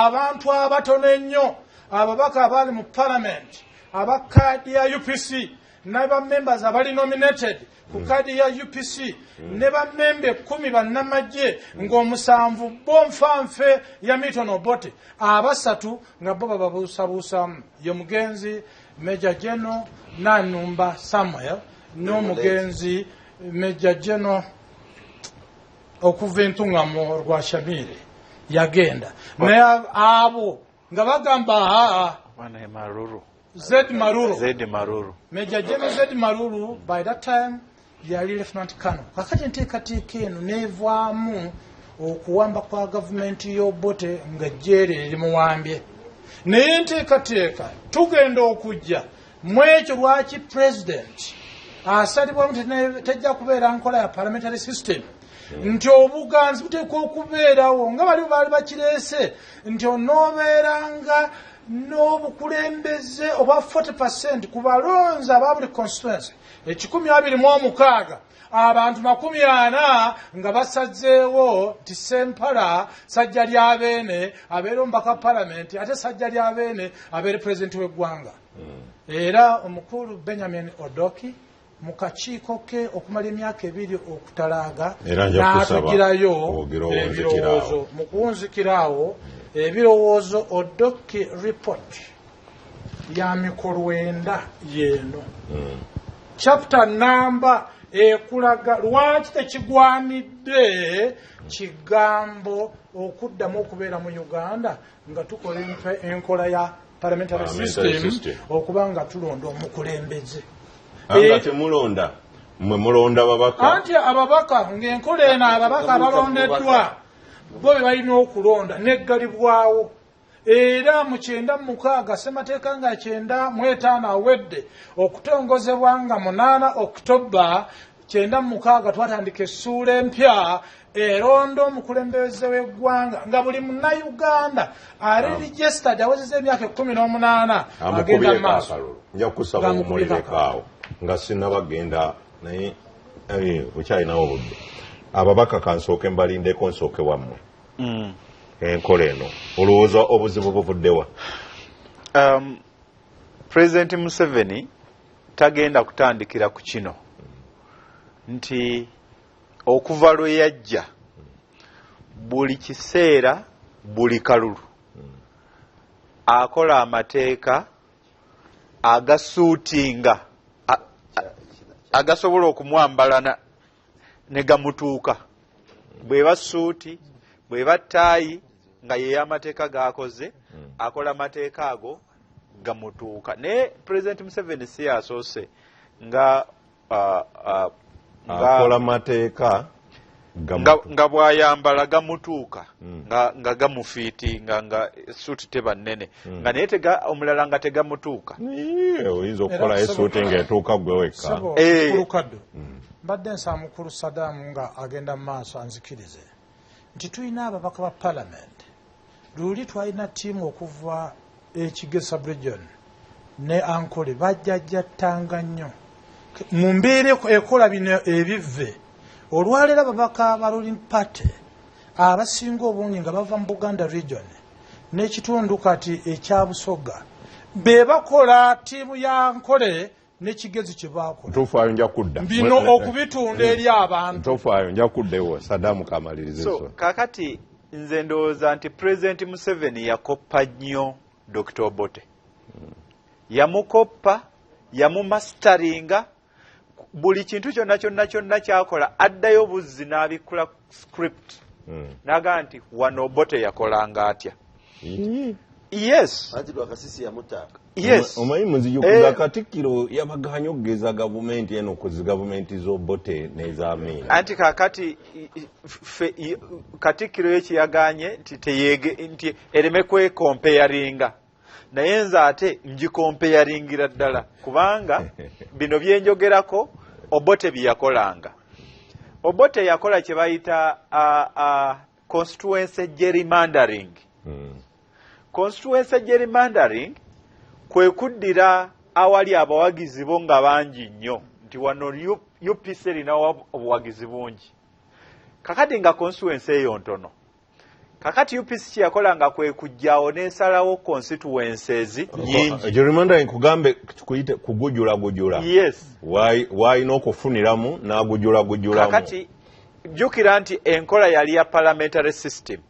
abantu abatono ennyo ababaka abaali mu parliament abakaadi ya UPC ne members abali nominated ku kaadi ya UPC ne bammembe 10 bannamagye ng'omusanvu bonfanfe ya Milton Obote abasatu nga bo babuusabuusamu ye mugenzi Major General Nanumba Samuel n'omugenzi Major General okuva entuŋŋamo rwa Shamiri yagenda naye abo nga bagamba Zed Maruru Major General Zed Maruru by that time yali Lieutenant Colonel kakati enteekateeka eno neevaamu okuwamba kwa gavumenti y'Obote nga jjeere erimuwambye naye enteekateeka tugenda okujja mu ekyo lwaki president asalibwamu tejja kubeera nkola ya parliamentary system nti obuganzi buteekwa okubeerawo nga bali baali bakireese nti onoobeeranga n'obukulembeze obwa 40% ku balonzi aba buli constituency 126 abantu 40 nga basazeewo nti Sempala sajja lya Beene abeera omubaka Parliament ate sajja lya Beene abeere pulezidenti w'eggwanga era omukulu Benjamin Odoki mu kakiiko ke okumala emyaka 2 okutalaaga n'atugirayo ebirowoozo mu kuwunzikiraawo ebirowoozo Odoki report ya mikolo 9 yeeno chapter number ekulaga lwaki tekigwanidde kigambo okuddamu okubeera mu Uganda nga tukola enkola ya parliamentary system okuba nga tulonda omukulembeze anga temulonda mwe mulonda babaka anti ababaka ng'enkola eno ababaka abalondeddwa bo be balina okulonda neggalibwawo era mu 96 ssemateeka nga 95 awedde okutongozebwa nga 8 Oktoba 96 twatandika essuula empya eronda omukulembeze w'eggwanga nga buli munnayuganda ali registered awezezza emyaka 18 agenda mu maaso nja kusaba omulireko nga sinabagenda naye bukyalinawo obudde ababaka kansooke mbalindeko nsooke wammwe enkola eno olowooza obuzibu buvuddewa President Museveni tagenda kutandikira ku kino nti okuva lwe yajja buli kiseera buli kalulu akola amateeka agasuutinga agasobola okumwambala ne gamutuuka bweba suuti bweba ttaayi nga yey'amateeka gakoze akola amateeka ago gamutuuka naye President Museveni si yasoose nga akola mateeka nga bwayambala gamutuuka nga gamufiiti nga suuti teba nnene nga naye omulala nga tegamutuuka oyinza okukola esuuti ng'etuuka gwe wekka kulukaddo mbadde nsaba mukulu Saddam nga agenda mu maaso anzikirize nti tulina ababaka ba palamenti luli twalina ttiimu okuva ekigesa region ne ankole bajjajjattanga nnyo mu mbeera ekola bino ebivve olwaleero ababaka ba ruling party abasinga obungi nga bava mu Buganda region n'ekitundu kati ekya Busoga be bakola ttiimu ya Nkole n'ekigezi kye baakola ntufaayo nja kudda bino okubitunda eri abantu ntufaayo nja kuddewo Saddam kamalirize so kakati nze ndowooza nti President Museveni yakoppa nnyo Dr. Obote yamukoppa yamumasitaringa buli kintu kyonna kyakola addayo buzzi n'abikula script naga nti wano Obote yakolanga atya yes omanyi muziyukuza Katikkiro yabaganye okugeza gavumenti eno kuzi gavumenti z'Obote n'ez'Amin anti kakati Katikkiro yekiyaganye nti ereme kwekompeyaringa naye nze ate ngikompeyaringira ddala kubanga bino byenjogerako Obote byeyakolanga Obote yakola kye bayita constituency gerrymandering constituency gerrymandering kwe kuddira awali abawagizi bo nga bangi nnyo nti wano UPC erinawo obuwagizi bungi kakati nga constituency eyo ntono kakati UPC kyeyakolanga kwe kujjawo n'ensalawo constituencies nyingi gerrymandering kugambe kuyite kugujulagujula yes wayina okufuniramu n'agujulagujulamu kakati jjukira nti enkola yali ya parliamentary system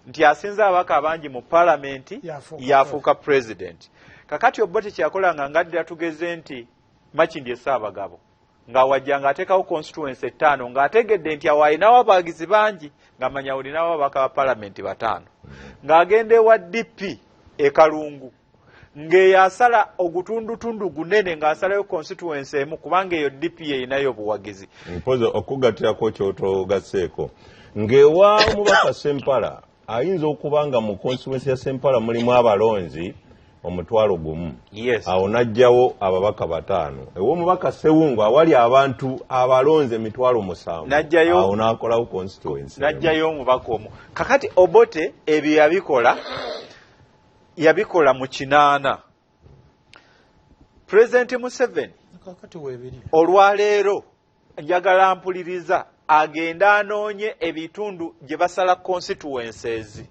nti asinza abaka abangi mu palamenti yafuuka president kakati Obote kyakolanga ngaddira tugeze nti Makindi Ssaabagabo nga wajja ng'ateekawo constituency 5 ng'ategedde nti awalinawo abawagizi bangi ng'amanya olinawo abaka ba palamenti 5 ng'agenda ewa DP e Kalungu ng'eyasala ogutundutundu gunene ng'asalayo constituency emu kubanga eyo DP eyinayo obuwagizi mpoze okugatirako kyotogasseeko ng'ewa omubaka Sempala ayinza okubanga mu constituency ya Sempala mulimu abalonzi 1,000 yes awo najjawo ababaka 5 ew'omubaka Sewungu awali abantu abalonze 7,000 awo n'akolawo constituency najjayo omubaka omu kakati Obote ebyo yabikola mu 8 President Museveni kakati weebiri olwaleero njagala mpuliriza agenda anoonye ebitundu gye basala constituencies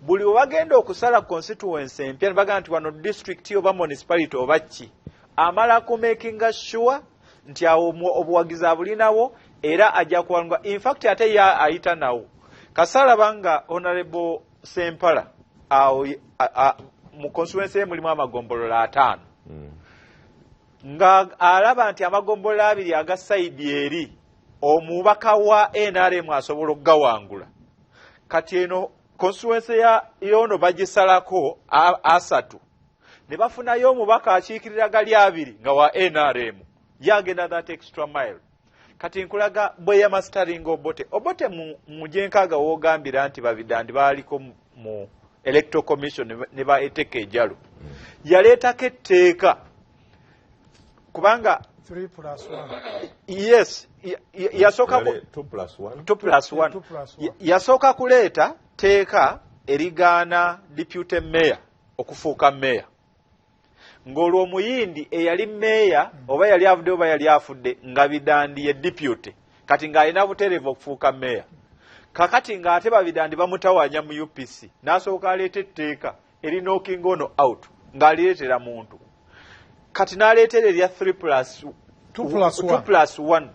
buli wagenda okusala constituency empya bagamba nti wano district oba municipality oba ki amala kumakinga sure nti awo obuwagizi abulinawo era ajja kuwangwa in fact ate ya ayita nawo kasala banga honorable Sempala awo mu constituency mulimu amagombolola 5 nga alaba nti amagombolola 2 aga side eri omubaka wa NRM asobola okugawangula kati eno constituency yono bagisalako 3 ne bafunayo omubaka akiikirira gali 2 nga wa NRM yagenda that extra mile kati nkulaga bwe ya mastering Obote mu gyenkaaga wogambira nti babidandi baaliko mu electoral commission ne baeteka ejalo yaleetako etteeka kubanga 3+1 yes yasooka 2+1 yasooka kuleeta teeka erigaana deputy mayor okufuuka mayor ng'olwo omuyindi eyali mayor oba yali avudde oba yali afudde nga bidandi ye deputy kati ng'alina butereevu okufuuka mayor kakati ng'ate babidandi bamutawanya mu UPC n'asooka aleeta etteeka eri knocking ono out ng'alireetera muntu kati n'aleetera erya 2+1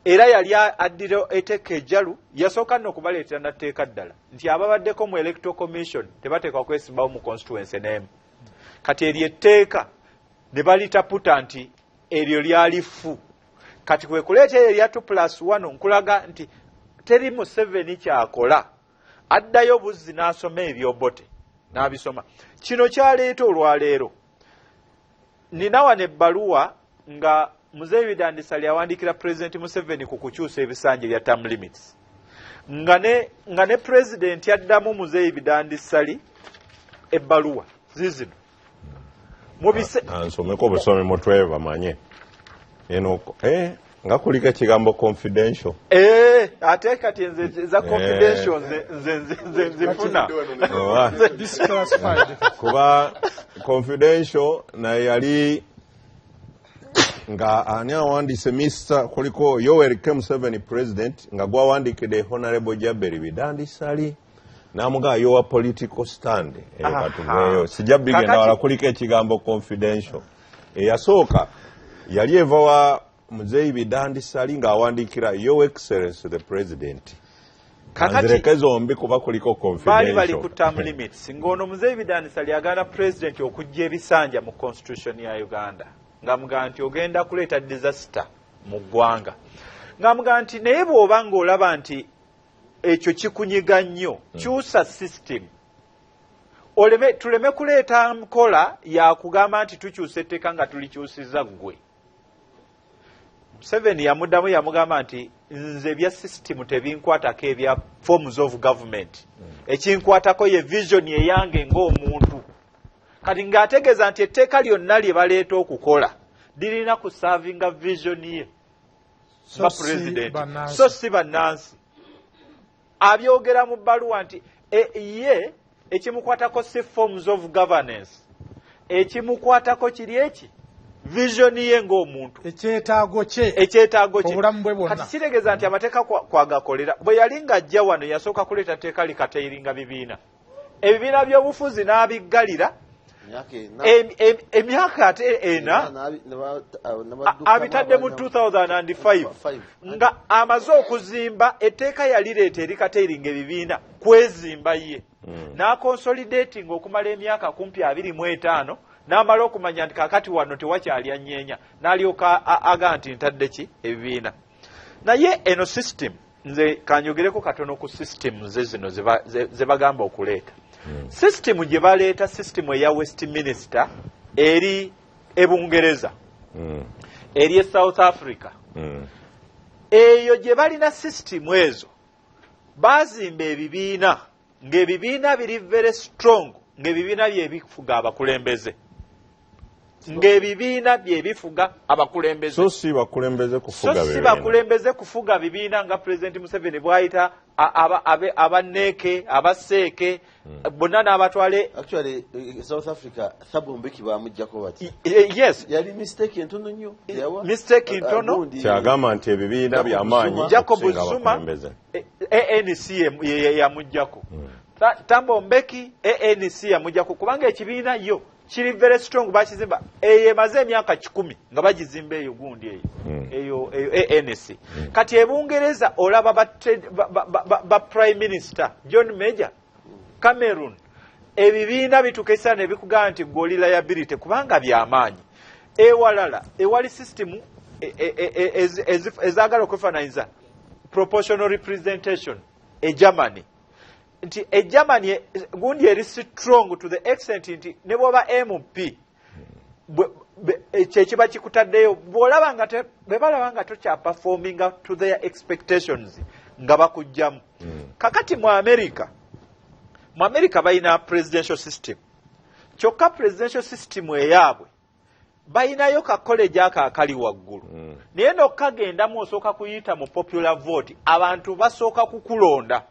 era yali addira etteeka ejjalu yasooka nno okubaleetera natteeka ddala nti ababaddeko mu electoral commission tebateekwa kwesimbawo mu constituency n'emu kati eryo etteeka ne balitaputa nti eryo lyalifu kati kwe kuleetera erya 2+1 nkulaga nti teri Museveni kyakola addayo buzzi n'asoma ebyobote n'abisoma kino kyaleeta olwaleero nina wano ebbaluwa nga Muzeeyi Bidandisa yawandiikira President Museveni ku kukyusa ebisanja bya term limits nga ne President yaddamu Muzeeyi Bidandisa ebbaluwa zizino ansomeko obusomi mutwe bamanye eno nga kuliko ekigambo confidential ate kati nze za confidential nze nzifuna kuba confidential naye yali nga ani awandiise Mr. kuliko Yoweri K. Museveni president nga gwawandiikidde Honorable Jaberi Bidandisa namugaa yowa political stand katuveeyo sijja bigenda wala kuliko ekigambo confidential eyasooka yali eva wa Muzeeyi Bidandisa ng'awandiikira Your Excellency the President kakati zombi kuba kuliko confidential bali ku term limits ng'ono Muzeeyi Bidandisa lyagaana president okujja ebisanja mu constitution ya Uganda ng'amugaa nti ogenda kuleeta disaster mu ggwanga ng'amugaa nti naye bw'oba ng'olaba nti ekyo kikunyiga nnyo kyusa system tuleme kuleeta nkola ya kugamba nti tukyusa etteeka nga tulikyusiza ggwe. Museveni yamuddamu yamugamba nti nze ebya system tebinkwatako ebya forms of government ekinkwatako ye vision eyange ng'omuntu kati ng'ategeeza nti etteeka lyonna lye baleeta okukola lirina kusavinga vision ye ba president so si bannansi abyogera mu bbaluwa nti ye ekimukwatako si forms of governance ekimukwatako kiri eki vision ye ng'omuntu ekyetaago kye obulamu bwe bwonna kati kitegeeza nti amateeka kwagakolera bwe yali ng'ajja wano yasooka kuleeta tteeka likateiringa bibiina ebibiina by'obufuzi n'abiggalira emyaka ate ena abitadde mu 2005 nga amaze okuzimba etteeka yalireeta erikateiringa ebibiina kwezimba ye n'akonsolidating okumala emyaka kumpi 25 n'amala okumanya nti kakati wano tewakyali anyeenya n'alyoka aga nti ntadde ki ebibiina naye eno system nze kanyogereko katono ku system ze zino ze bagamba okuleeta system gye baleeta system eya Westminster eri ebungereza eri South Africa eyo gye balina system ezo bazimba ebibiina ng'ebibiina biri very strong ng'ebibiina byebifuga abakulembeze ng'ebibiina byebifuga abakulembeze so si bakulembeze kufuga bibiina nga President Museveni bw'ayita abaneeke abaseeke bonna n'abatwale actually South Africa Thabo Mbeki bamujjako bati yes yali mistake ntono nnyo mistake ntono kyagamba nti ebibiina by'amaanyi Jacob Zuma ANC yamujjako Thabo Mbeki ANC yamujjako kubanga ekibiina yo kiri very strong bakizimba emaze emyaka 10 nga bagizimba eyo gundi eyo ANC kati ebungereza olaba ba prime minister John Major Cameroon ebibiina bitukesa ne bikugamba nti goli liability kubanga by'amaanyi ewalala ewali system ezagala okufananiza proportional representation Germany nti Germany gundi eri strong to the extent nti ne bwoba MP kyekiba kikutaddeyo bebalaba nga tokya performing to their expectations nga bakujjamu kakati mu America balina presidential system kyokka presidential system eyaabwe balinayo ka college akakali waggulu naye nokkagendamu osooka kuyita mu popular vote abantu basooka kukulonda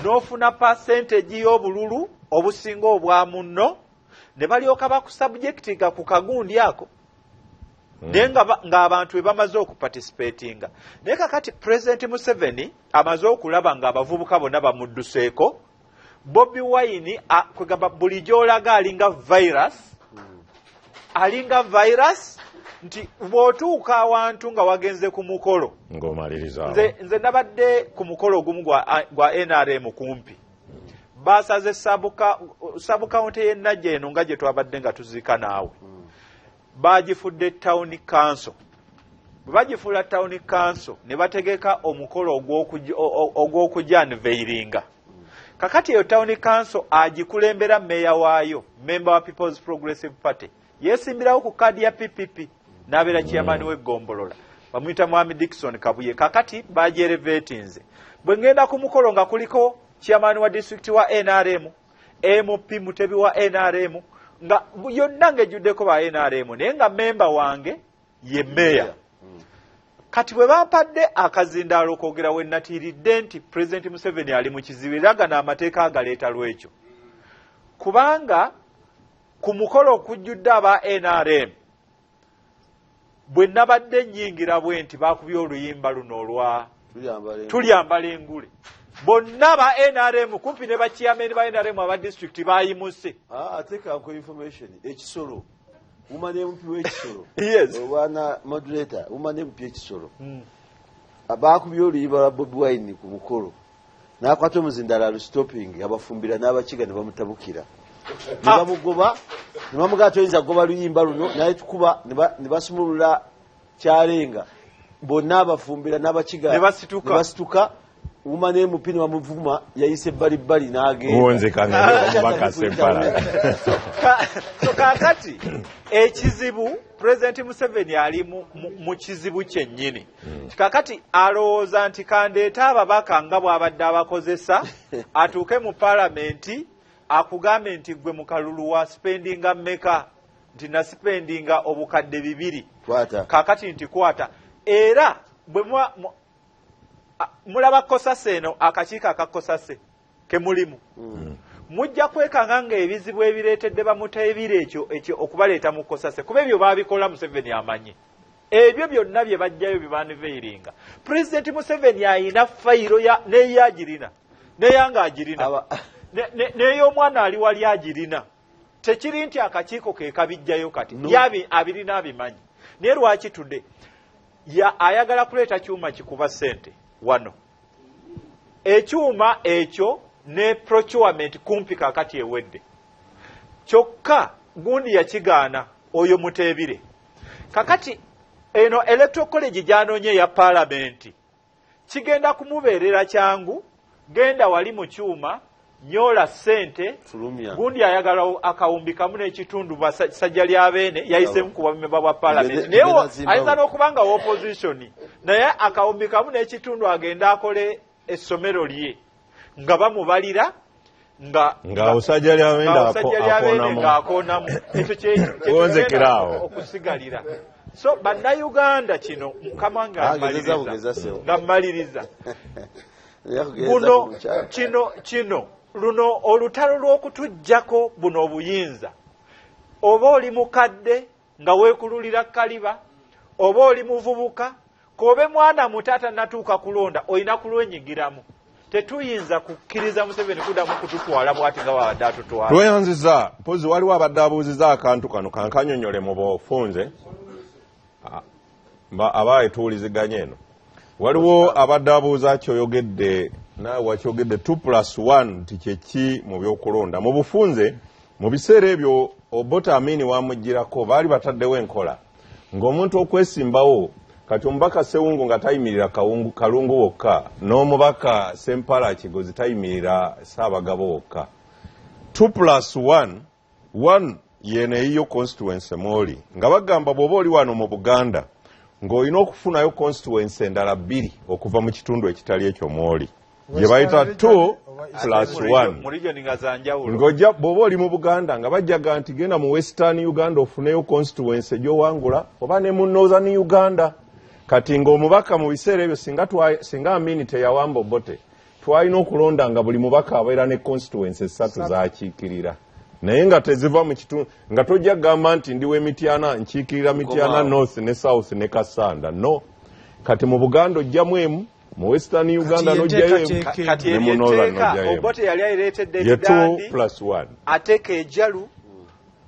n'ofuna percentage y'obululu obusinga obwa munno ne balyoka bakusubjectinga ku kagundi ako naye ng'abantu bwe bamaze okuparticipatinga naye kakati President Museveni amaze okulaba ng'abavubuka bonna bamudduseeko Bobi Wine kwegamba buli gy'olaga alinga virus alinga virus nti bw'otuuka awantu nga wagenze ku mukolo ng'omaliriza nze nabadde ku mukolo ogumu gwa NRM kumpi basaze sabukawunti y'ennajja eno nga gye twabadde nga tuziika naawe bagifudde town council bwe bagifuula town council ne bategeka omukolo ogw'okujja unveilinga kakati eyo town council agikulembera meya waayo member wa People's Progressive Party yesimbirawo ku kadi ya PPP n'abeera chairman w'eggombolola bamuyita Mwami Dickson Kabuye kakati bagyerevetinze bwe ngenda ku mukolo nga kuliko chairman wa district wa NRM MP Mutebi wa NRM nga yonna ng'ejjuddeko ba NRM naye nga memba wange ye meya kati bwe bampadde akazindaalo okwogera we natiiridde nti President Museveni ali mu kizibu era gano amateeka agaleeta lwekyo kubanga ku mukolo okujjudde aba NRM bwe nabadde nnyingira bwe nti baakubye oluyimba luno olwa tulyambala engule bonna ba NRM kumpi ne bachairman ba NRM aba district bayimuse ateka ko information ekisolo umane mpi w'ekisolo yes obwana moderator umane mpi ekisolo abaakubye oluyimba lwa Bobi Wine ku mukolo n'akwata omuzindala stopping abafumbira n'abakiga ne bamutabukira ne bamugoba ne bamugaa toyinza kugoba luyimba luno naye tukuba ne basumulula kyalenga bonna abafumbira n'abakiga ne basituka umane mupini wa muvuma yayise bali n'agenda uwonzekanga omubaka Sempala so kakati ekizibu President Museveni ali mu kizibu kyennyini kakati alowooza nti kandeeta ababaka nga bw'abadde abakozesa atuuke mu palamenti akugambe nti gwe mu kalulu wa spendinga mmeka nti naspendinga obukadde 2 kakati nti kwata era bwe mulaba kosase eno akakiiko akakosase ke mulimu mujja kwekanga nga ebizibu ebireetedde bamuteebire ekyo okubaleeta mu kosase kuba ebyo baabikola Museveni amanyi ebyo byonna bye bajjayo bibaniveiringa President Museveni ayina fayiro neyagirina neyanga agirina n'ey'omwana ali wali agirina tekiri nti akakiiko ke kabijjayo kati abirina abimanyi naye lwaki tudde ayagala kuleeta kyuma kikuba ssente wano ekyuma ekyo ne procurement kumpi kakati ewedde kyokka gundi yakigaana oyo Muteebire kakati eno electoral college gyanoonye ya parliament kigenda kumubeerera kyangu genda wali mu kyuma nyola ssente gundi ayagala akawumbi kamu n'ekitundu basajja lyabeene yayisemu ku bamemba bwa parliament naye ayinza n'okuba nga opposition naye akawumbi kamu n'ekitundu agenda akole essomero lye nga bamubalira nga osajja lyabeene ng'akoonamu ekyo kyewonzekerawo okusigalira so bannayuganda kino mukama nga mmaliriza buno kino luno olutalo lw'okutujjako buno obuyinza oba oli mukadde nga weekululira kaliba oba oli muvubuka kobe mwana mutata natuuka kulonda olina kulwenyigiramu tetuyinza kukkiriza Museveni kuddamu kututwala bw'ati nga babadde atutwala tweyanziza pozi waliwo abadde abuuziza akantu kano kankanyonyole mu bwofunze abaetuuliziganya eno waliwo abadde abuuza kyoyogedde naawe wakyogedde 2+1 nti kyeki mu byokulonda mu bufunze mu biseera ebyo Obote Amini wamugirako baali bataddewo enkola ng'omuntu okwesimbawo kati omubaka Sewungu nga tayimirira Kalungu wokka n'omubaka Sempala Kigozi tayimirira Ssaabagabo wokka 2+1 yene eyiyo constituency mwoli nga bagamba bw'oba oli wano mu Buganda ng'olina okufunayo constituency endala 2 okuva mu kitundu ekitali ekyo mwoli gye bayita 2+1 ng'ojja bw'oba oli mu Buganda nga bajjaga nti genda mu Western Uganda ofuneyo constituency gy'owangula oba ne mu Northern Uganda kati ng'omubaka mu biseera ebyo singa Amini teyawamba Obote twalina okulonda nga buli mubaka abeera ne constituency 3 zakiikirira naye nga teziva mu kitundu nga tojja gamba nti ndi w'Emityana nkiikirira Mityana North ne South ne Kasanda no kati mu Buganda ojjamu emu mu Western Uganda n'ojjayo emu ne mu Northern n'ojjayo emu Obote yali ayireetedde ye 2+1 ateeka ejalu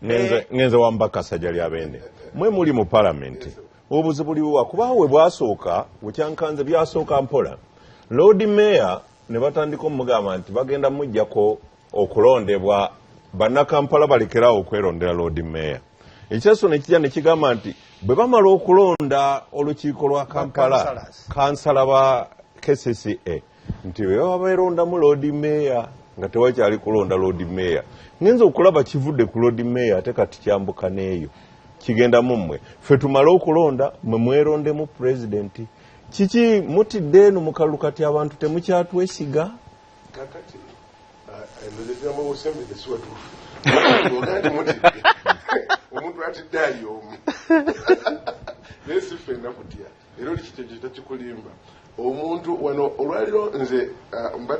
ngenze wambaka sajali abende mwe muli mu parliament obuzibu buliwa kubawo we bwasooka bukyankanze byasooka mpola Lord Mayor ne batandika omugamba nti bagenda mujjako okulondebwa bannakampala balekerawo okwerondera Lord Mayor. Ekyaso ne kijja ne kigamba nti bwe bamala okulonda olukiiko lwa Kampala kansala ba KCCA nti bwe babeerondamu Lord Mayor nga tewakyali kulonda Lord Mayor. Ngenza okulaba kivudde ku Lord Mayor ate kati kyambuka n'eyo kigenda mummwe ffe tumale okulonda mwe mwerondemu president. Kiki mutidde eno mukalu kati abantu temukyatwesiga kakati nolezeramu obusembede si watuufu ogandi mutidde omuntu atidde ali omu naye si ffenna kutya era oli kitejo takikulimba omuntu wano olwaliro nze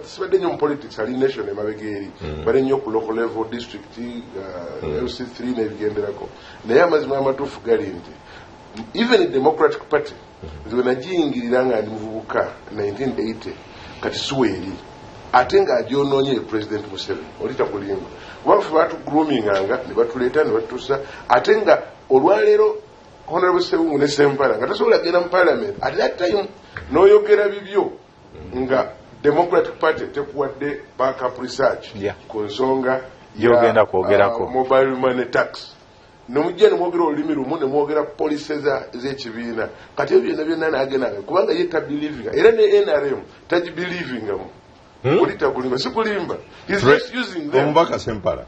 sibadde nnyo mu politics ali nation emabega eri bale nnyo ku local level district LC3 n'ebigenderako naye amazima amatuufu gali nti even Democratic Party nze wenagiyingirira nga ndi muvubuka 1980 kati siweeri ate ng'agyonoonye President Museveni oli takulimba kubafe batugroominganga ne batuleeta ne batutuusa ate nga olwaleero Honorable Ssebumu ne Sempala nga tasobola kugenda mu Parliament at that time n'oyogera bibyo nga Democratic Party tekuwadde backup research ku nsonga y'ogenda kwogerako mobile money tax nomujja ne mwogera olulimi lumu ne mwogera police z'ekibiina kati ebyo byonna n'agendaga kubanga ye tabelieving era ne NRM tagibelievingamu kulitakulimba sikulimba omubaka Sempala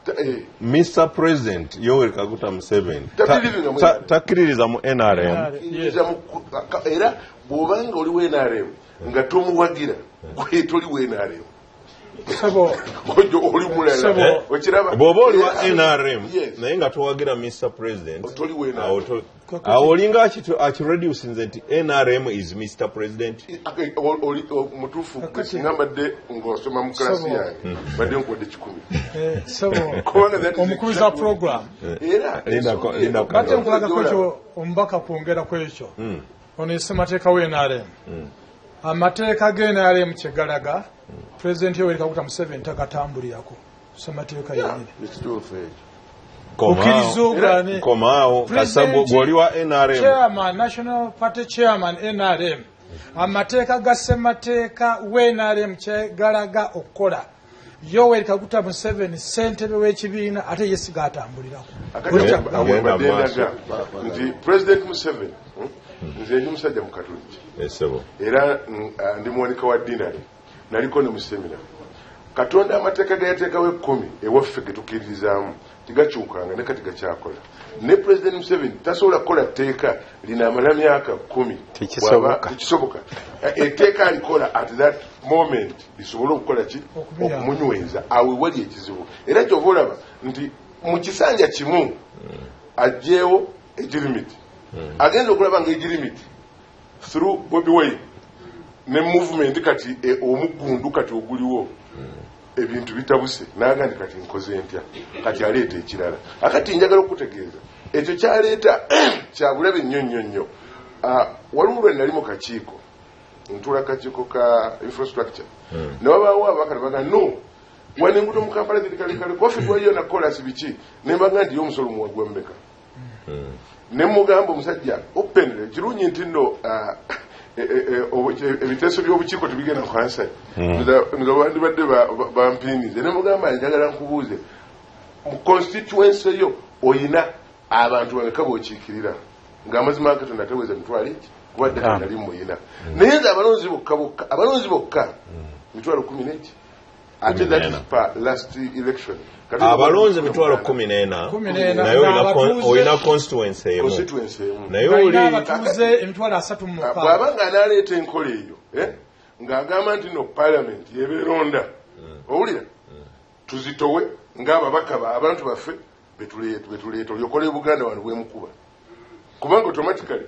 Mr. President Yoweri Kaguta Museveni takkiririza mu NRM era bw'obanga oliwo NRM nga tomuwagira gwe toliwo NRM oli mulala bw'oba oli wa NRM naye nga towagira Mr. President awo olinga akireducinze nti NRM is Mr. President mutuufu singa mbadde ng'osoma mu klasi yange badde nkuwadde 10 omukubiza program ate nkulagako ekyo omubaka kwongera ku ekyo ono ese mateeka w'NRM amateeka g'NRM kyegalaga President Yoweri Kaguta Museveni tagatambulirako semateeka yennyini komaawo kasabo gwoli wa NRM chairman National Party chairman NRM amateeka ga semateeka w'NRM kyegalaga okukola Yoweri Kaguta Museveni ssentebe w'ekibiina ate ye sigatambulirako nti President Museveni nze ndi musajja mu Katoliki era ndi muwanika wa dinari naliko ne mu semina Katonda amateeka gayateekawo 10 ewaffe ge tukkirizaamu tigakyukanga ne kati gakyakola ne President Museveni tasobola kukola tteeka linaamala myaka 10 tekisoboka etteeka alikola at that moment lisobole okukola ki okumunyweza awe wali ekizibu era kyova olaba nti mu kisanja kimu ajjeewo egirimiti agenza okulaba nga egirimiti through Bobi Wine ne movement kati omugundu kati oguliwo ebintu bitabuse naga ndi kati nkoze ntya kati aleeta ekirala akati njagala okutegeeza ekyo kyaleeta kyabulabe nnyo waliwo nali mu kakiiko ntula kakiiko ka infrastructure ne wabaawo abakali baga no wane enguudo mu Kampala ziri kalekale kofi twaliyo na kolasi biki ne mbaga nti y'omusolo muwagwa mmeka ne mugamba omusajja openere kirungi nti nno ebiteeso by'obukiiko tebigenda kwansa nga bandibadde bampingize ne mugamba njagala nkubuuze mu constituency yo oyina abantu bameka b'okiikirira ng'amazima ga Katonda teweza mitwalo eki kubadde kandali muyina naye nze abalonzi bokka mitwalo 10 eki ate that is per last election abalonzi mitwalo 14 naye oyina constituency emu naye oli abatuuze emitwalo 3 mu mukaaga bw'abanga anaaleeta enkola eyo ng'agamba nti no parliament yebeeronda owulira tuzitowe ng'ababaka abantu baffe betuleeta olyokola Buganda wano bwemukuba kubanga automatically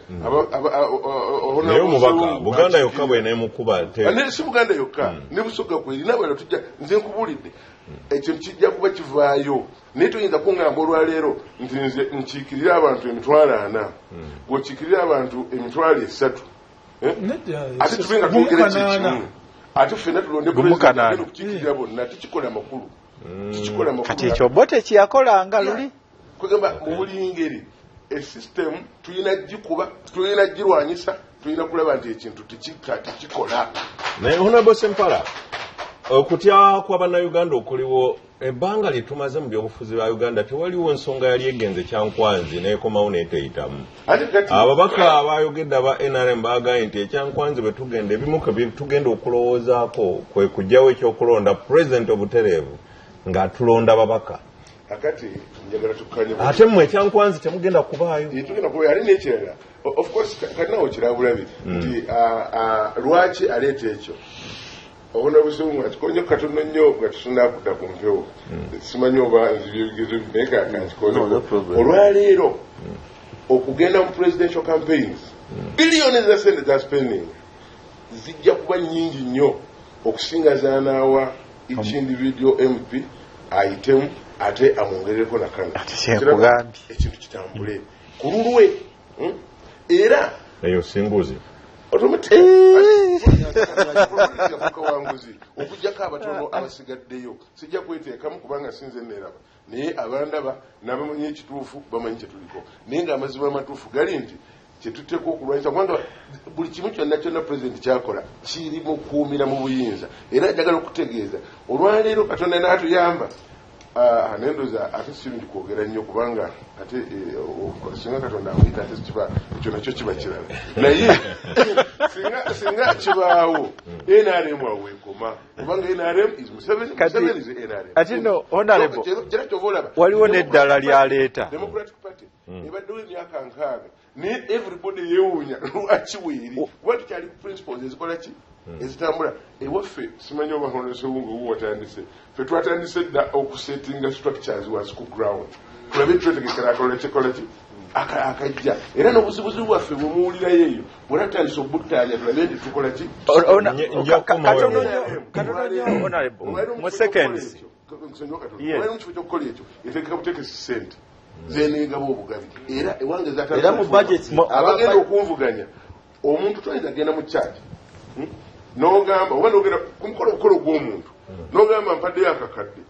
naye omubaka Buganda yokka bweneemukuba si Buganda yokka ne Busoga kweri n'abalala tujja nze nkubulidde ekyo kijja kuba kivaayo naye toyinza kuŋŋamba olwaleero nti nze nkiikirira abantu emitwalo 4 gwekiikirira abantu emitwalo 3 ate tube nga twogera kikimu ate ffenna tulonde okukiikirira bonna tikikola makulu kati ekyo bo tekiyakolanga luli kugamba mu buli ngeri esystem tulina gikuba tulina girwanyisa tulina kulaba nti ekintu tekikola naye honorable Sempala okutya kw'abannayuganda okuliwo ebbanga litumaze mu byobufuzi bwa Uganda tewaliwo ensonga yali egenze Kyankwanzi n'ekomawo n'eteyitamu ababaka abayogedde aba NRM baagaye nti ekyankwanzi bwe tugenda ebimu ke tugenda okulowoozaako kwe kujjawo ekyokulonda president obutereevu ng'atulonda babaka akati njagala tukkanye ate mmwe ekyankwanzi temugenda kubaayo tugenda kuba ali n'ekirala of course kalinawo kirabulabi nti lwaki aleeta ekyo obona busungu akikonyo katono nnyo nga tusuna kudda ku mpewo simanyi oba nzibigezo naye kakikonyo olwaleero okugenda mu presidential campaigns billions za sente za spending zijja kuba nyingi nnyo okusinga zanaawa each individual MP ayitemu ate amwongerereko nakano ekintu kitambule ku lulwe era eyo singuzi okujjako abatono abasigaddeyo sijja kweteekamu kubanga sinze neeraba naye abandaba n'abamanyi ekituufu bamanyi kyetuliko naye ng'amazima amatuufu gali nti kyetuteeka okulwanyisa kubanga buli kimu kyonna kyonna pulezidenti kyakola kiri mu kukuumira mu buyinza era njagala okutegeeza olwaleero katonda n'atuyamba nendoza ate sirungi kwogera nnyo kubanga ate singa katonda amuyita ate kiba ekyo nakyo kiba kirala naye singa kibaawo NRM aweekoma kubanga NRM is Museveni is NRM ati no honorable waliwo n'eddala lyaleeta Democratic Party ebaddewo emyaka 6 naye everybody yeewuunya lwaki weeri kuba tukyali principles ezikola ki ezitambula ewaffe simanyi oba honosewunga obu watandise ffe twatandise dda okusettinga structures wansi ku ground tulabe twetegekera akola ki akajja era n'obuzibuzi bwaffe bwe muwulirayo eyo bwenatandise obuttaanya tulabe nti tukola ki mu seconds mu kifo ky'okukola ekyo etegeka butekesi sente zenegaba obugabi era ewange abagenda okunvuganya omuntu twalinza agenda mu kyaki n'ogamba oba n'ogenda kumukolo obukolo gw'omuntu n'ogamba mpaddeyo akakadde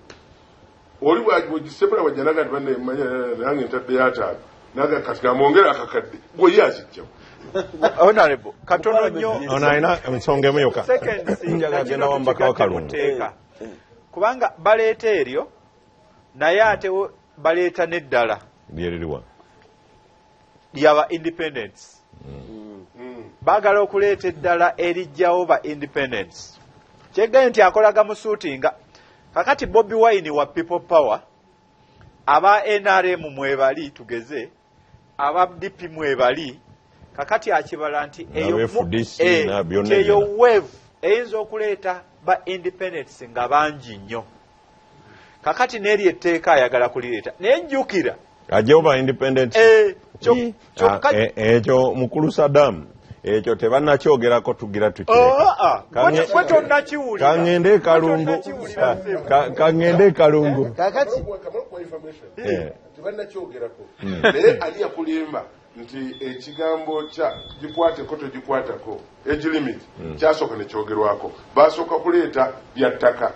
oli bwagisepula wajjanaga nti banne mmanya nange ntaddeyo ataano naga kati amwongera akakadde gwe ye azijjawo honorable katono nnyo ono alina ensonga emu yokka njagala agenda wambaka wakalungu kubanga baleeta eryo naye ate baleeta n'eddala lyeririwa lyaba independence baagala okuleeta eddala erijjawo ba independence kyegaye nti akolaga mu suutinga kakati Bobi Wine wa people power aba NRM mwebali tugeze aba DP mwebali kakati akibala nti eyo wave eyinza okuleeta ba independence nga bangi nnyo kakati n'eri etteeka ayagala kulireeta naye njukira ajjawo ba independent ekyo mukulu Saddam ekyo tebannakyogerako tugira tukirekaŋŋende kalungu tebannakyogerako naye ali yakulimba nti ekigambo kya gikwateko togikwatako age limit kyasooka nekyogerwako basooka kuleeta bya ttaka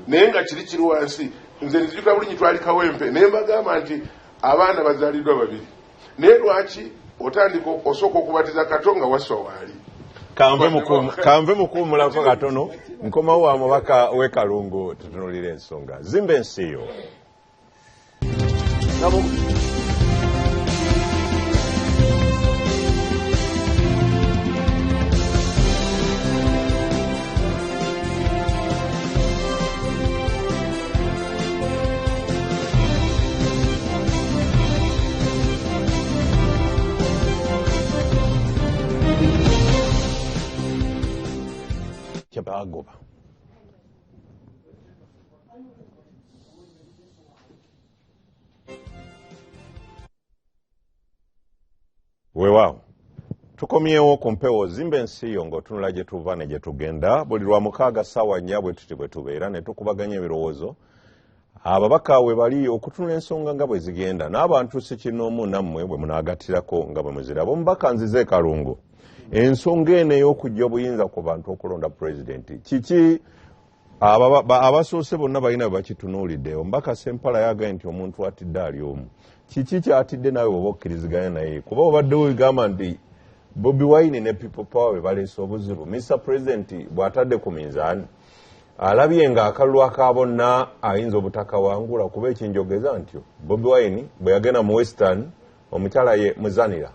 naye nga kiri wansi nze nzijukira buli nyitwali kawempe naye mbagamba nti abaana bazaaliddwa babiri naye lwaki otandika osooka okubatiza katonga waswa waali kanve mukuumulako katono nkomawo wa mubaka w'ekalungu tutunulira ensonga zimba ensi yo kyebagoba weewaawo tukomyewo ku mpewo zimba ensi yo ng'otunula gye tuva ne gye tugenda buli lwa 6 ssaawa 4 bwe tuti bwe tubeera ne tukubaganya ebirowoozo ababaka we bali okutunula ensonga nga bwe zigenda n'abantu si kinoomu nammwe bwe munaagatirako nga bwe muziraba omubaka nzize Kalungu ensonga eno ey'okujja obuyinza ku bantu okulonda pulezidenti kiki abasoose bonna balina bakitunuulidde. Omubaka Sempala yagaye nti omuntu atidde ali omu. Kiki kyatidde nawe oba okkiriziganya naye? Kuba obaddewo bigamba nti Bobi Wine ne People Power be baleese obuzibu. Mr. President bw'atadde ku minzaani alabye ng'akalulu aka bonna ayinza obutakawangula kuba ekinjogeza ntyo Bobi Wine bwe yagenda mu Western omukyala ye muzanira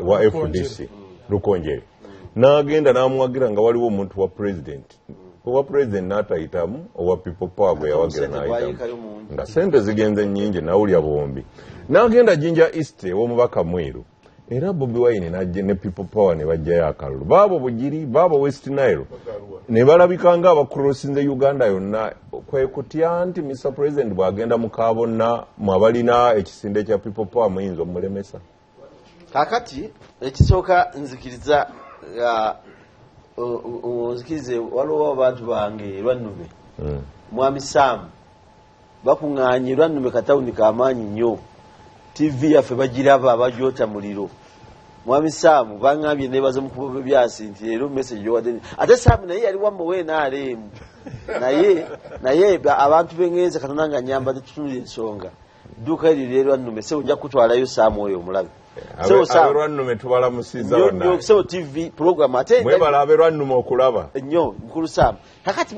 wa FDC Lukonjere n'agenda n'amuwagira nga waliwo omuntu wa president n'atayitamu owa People Power gwe yawagira n'ayitamu nga sente zigenze nnyingi nawulya bombi n'agenda Jinja East ew'omubaka Mweru era Bobi Wine ne People Power ne bajjayo akalulu baabo Bugiri baabo West Nile ne balabika nga abakurosinze Uganda yonna kwe kutya nti Mr. President bw'agenda mu kabonna mwabalina ekisinde kya People Power muyinza omulemesa. Kakati ekisooka nzikiriza nzikirize waliwo abantu bange Lwannume Mwami Sam bakuŋŋaanye Lwannume katawuni k'amaanyi nnyo TV yaffe bagiraba abajota muliro. Mwami Sam baŋŋambye neebaza mukubo byasi nti leero message yowadde ate Sam naye yali wamma w'enaalemu naye abantu bengenze Katonda nga nyamba tetutunula ensonga dduuka eryo leero Lwannume sewo nja kutwalayo Sam oyo omulabe Lwannume tubalamusiza bonna sewo TV program ate mwebala Lwannume okulaba nnyo mukulu Sam kakati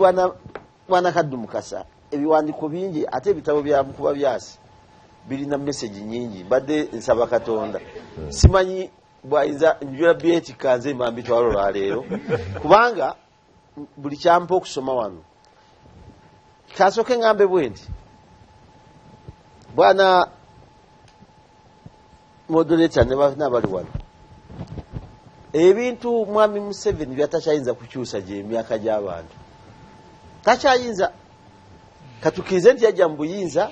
bwana Kaddu Mukasa ebiwandiiko bingi ate ebitabo bya mukuba byasi birina message nyingi badde nsaba Katonda simanyi bwayinza njula byeti kanze mambi twalo lwaleero kubanga buli kyampa okusoma wano kasoke ngambe bwenti bwana moderator ne bali wano ebintu Mwami Museveni byatakyayinza kukyusa gye emyaka gy'abantu takyayinza katukirize nti yajja mu buyinza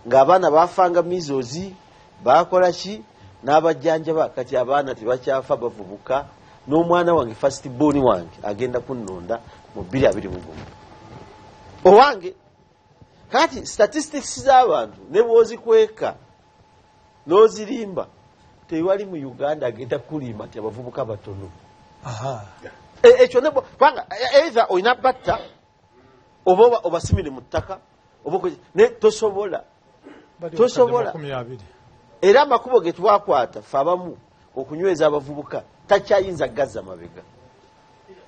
ng'abaana bafanga mizozi bakola ki n'abajjanjaba kati abaana tebakyafa bavubuka n'omwana wange first born wange agenda kunnonda mu 2021 owange kati statistics z'abantu ne bwozikweka n'ozirimba tewali mu Uganda agenda kulima nti abavubuka batono ekyo nebo kubanga either oyina batta oba obasimire mu ttaka oba ne tosobola era amakubo ge twakwata fe abamu okunyweza abavubuka takyayinza gazza mabega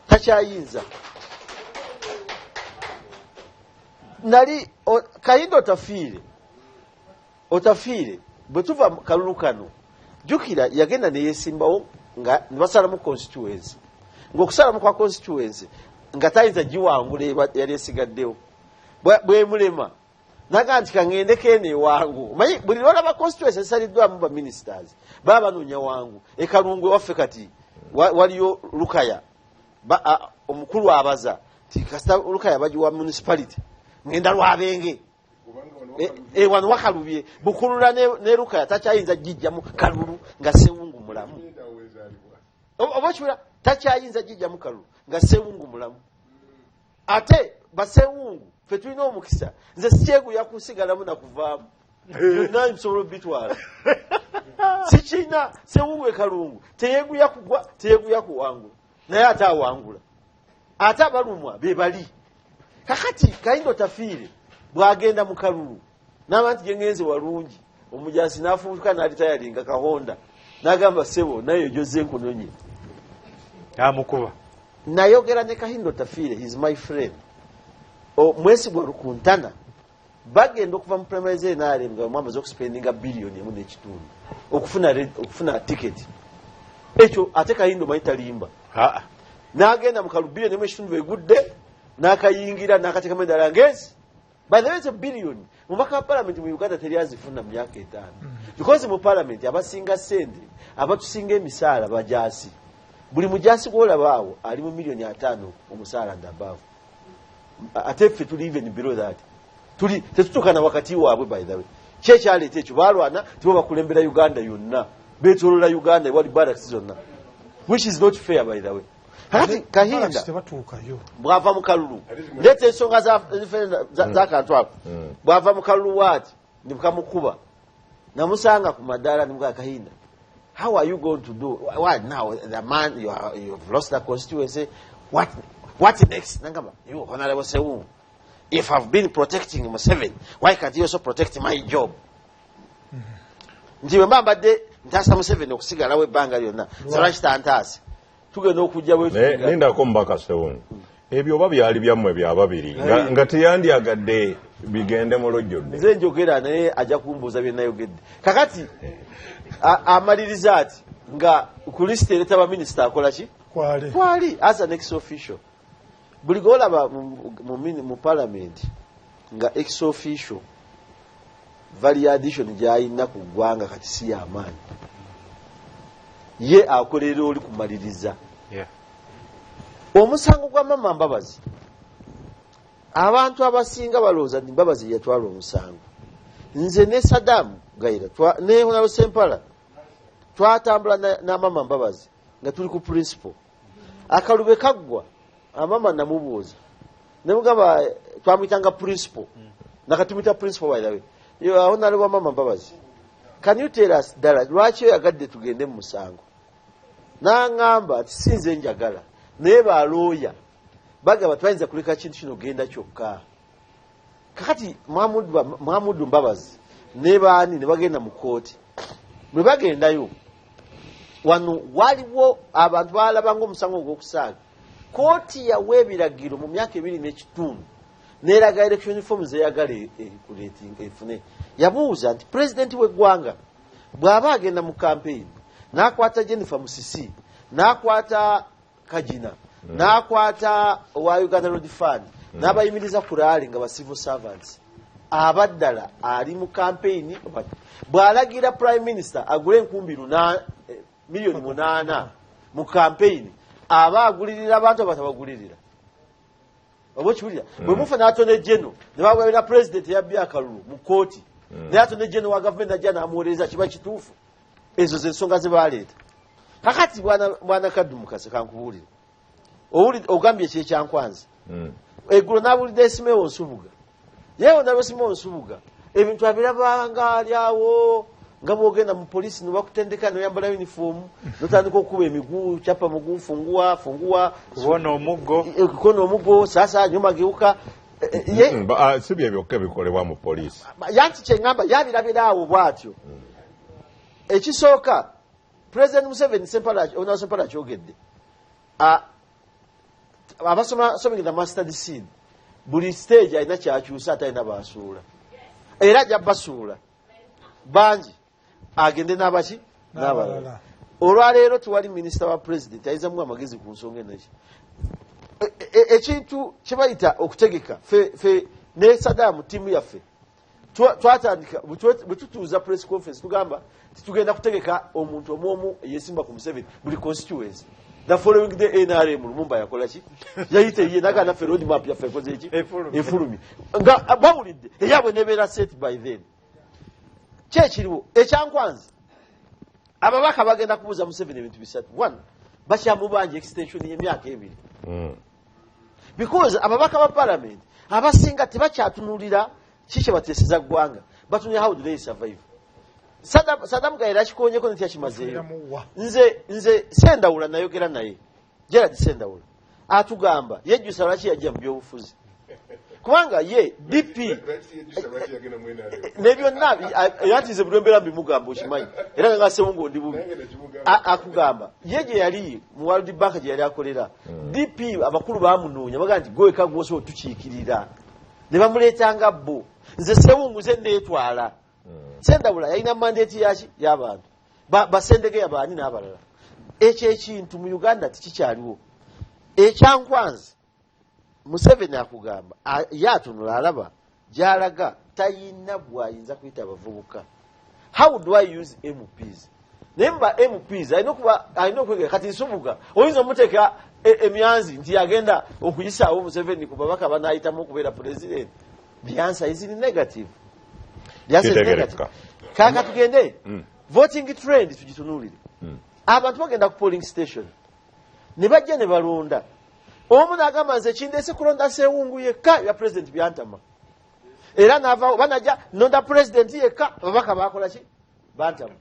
takyayinza nali Kayindo otafiire bwe tuva kalulu kano jukira yagenda neyesimbawo nga nibasalamu constituency ng'okusalamu kwa constituency nga tayinza giwangula yali esigaddewo bwe mulema naga nti kangende kene wangu manyi buli lwalaba constituency saliddwamu ba ministers baba banoonya wangu Kalungu waffe kati waliyo Lukaya omukulu abaza ti kasita Lukaya bagiwa municipality ngenda Lwabenge wano wakalubye bukulula ne Lukaya takyayinza gijjamu Kalulu nga Sewungu mulamu oba kiwera takyayinza gijjamu Kalulu nga Sewungu mulamu ate basewungu fe tulina omukisa nze sikyegulya kusigalamu nakuvaamu byonna nsobola bitwala sikina Sewungu Kalungu teyegulya kugwa teyegulya kuwangula naye ate awangula ate abalumwa be bali kakati Kayindo tafiire bwagenda mu Kalulu n'abantu gye ngenze walungi omujasi n'afuuka n'alitayalinga kahonda n'agamba sebo naye ojoze nkunonye amukuba nayogera ne Kayindo tafiire he is my friend mwesigwa Lukuntana bagenda okuva mu primary ze n'alemga mwamaze okuspendinga billion emu n'ekitundu okufuna ticket ekyo ate Kayindo mayitalimba n'agenda mu Kalubiri emu ekitundu egudde n'akayingira n'akateekamu eddala ngezi by the way it's a billion mubaka wa parliament mu Uganda teri azifuna mu myaka 5 because mu parliament abasinga sente abatusinga emisaala bajasi buli mujasi gwolabaawo ali mu million 5 omusaala ndabaavu ate ffe tuli even below that tuli tetutukana wakati waabwe by the way kyekyaleeta ekyo balwana tibo bakulembera Uganda yonna betolola Uganda wali barracks zonna which is not fair by the way Hati Kahinda bwava mu Kalulu leta ensonga za kantu ako bwava mu Kalulu wati nibukamukuba namusanga ku madala nibuka Kahinda how are you going to do what now the man you've lost the constituency what what next nangamba you honorable Sewungu, if I've been protecting Museveni, why can't you also protect my job? Nti mbambadde ntasa Museveni okusigalawo ebbanga lyonna lwaki tantaase tugenda okujja nindako mbaka Sewungu ebyo oba byali byammwe byababiri nga teyandyagadde bigende mu lojjodde nze njogera naye ajja kumbuuza bye nayogedde kakati amaliriza ati nga ku lisiti ereta baminisita akola ki kwali as an ex official buli golaba mu parliament nga ex official value addition gyayina ku ggwanga kati si y'amaanyi ye akolera oli kumaliriza omusango gwa mama Mbabazi abantu abasinga balooza nti Mbabazi yatwala omusango nze ne Saddam Gaira ne Honorable Sempala twatambula na mama Mbabazi nga tuli ku principal akalube kaggwa amama namubuuza ne mugamba twamuyitanga principal nakatumita principal by the way Honorable mama Mbabazi, can you tell us ddala lwaki oyagadde tugende mu musango n'aŋŋamba ati sinze njagala naye balooya bagamba twayinza kuleka kintu kino genda kyokka kakati Muhammadu Mbabazi ne baani ne bagenda mu kooti bwe bagendayo wano waliwo abantu balabanga omusango ogw'okusaaga kooti yawa ebiragiro mu myaka 2 n'ekitundu neraga election forms eyagala efune yabuuza nti president w'eggwanga bw'aba agenda mu campaign n'akwata Jennifer Musisi n'akwata Kajina n'akwata wa Uganda Road Fund n'abayimiriza ku rally nga ba civil servants abaddala ali mu campaign bw'alagira prime minister agule enkumbi milioni 8 mu campaign aba agulirira abantu abatabagulirira obochiwulira bwe mufa n'atone jeno ne bagwabira president yabbi akalulu mu kooti ne atone jeno wa government ajana amuoleza kiba kituufu ezo zensonga ze baleeta kakati bwana Kaddu Mukase kankubulira ogambye kye kyankwanza eggulo nabulidde Simeon Nsubuga yewe nabo Simeon Nsubuga ebintu abirabanga alyawo nga bwogenda mu polisi ne bakutendeka noyambala uniform notandika okuba emiguu chapa muguu fungua kubona omuggo sasa nyuma geuka si bye byokka bikolebwa mu polisi yanti kyengamba yabirabiraawo bwatyo ekisooka President Museveni Sempala kyogedde abasomera master deed buli stage alina kyakyusa atalina basuula era ajja basuula bangi agende n'abaki n'abalala olwaleero tuwali minisita wa president ayizamu amagezi ku nsonga enaki ekintu kyebayita okutegeka fe ne Saddam tiimu yaffe twatandika bwe tutuuza press conference tugamba titugenda kutegeka omuntu omwomu yesimba ku Museveni buli constituency the following day NRM Lumumba yakola ki yayite ye nagana fe road map yaffe ekoze ki efulumi nga bawulidde eyabwe nebeera set by then kyekiriwo ekyankwanza ababaka bagenda kubuuza Museveni ebintu bisatu. One, bakyamubanja extension y'emyaka 2 because ababaka ba parliament abasinga tebakyatunulira kiki bateeseza ggwanga batunulira how do they survive. Saddam Gaira kikonyeko nti yakimazeeyo nze Sendawula nayogera naye Gerald Sendawula atugamba yejjusa lwaki yajja mu byobufuzi kubanga ye DP ne byonna yatize bulembera mbimugamba okimanyi era nga Sewungu ndi bubi akugamba ye gye yali mu World Bank gye yali akolera DP abakulu bamunoonya baga nti gwe kagwoso tukiikirira ne bamuleetanga bo nze Sewungu ze neetwala Sendawula yalina mandate yaki y'abantu basendege yabaani n'abalala ekyo ekintu mu Uganda tikikyaliwo ekyankwanza Museveni akugamba yatunula alaba gyalaga tayina bwayinza kuyita abavubuka. How do I use MPs? Nemba MPs alina okwegera kati Nsubuga oyinza omuteeka emyanzi nti agenda okuyisaawo Museveni ku babaka banayitamu okubeera president. The answer is negative. Kaka tugende voting trend tugitunulire abantu bagenda ku polling station ne bajja ne balonda omu n'agamba nze kindeese kulonda Sewungu yekka ya president byantama era n'avaawo banajja nonda president yekka ababaka bakola ki bantama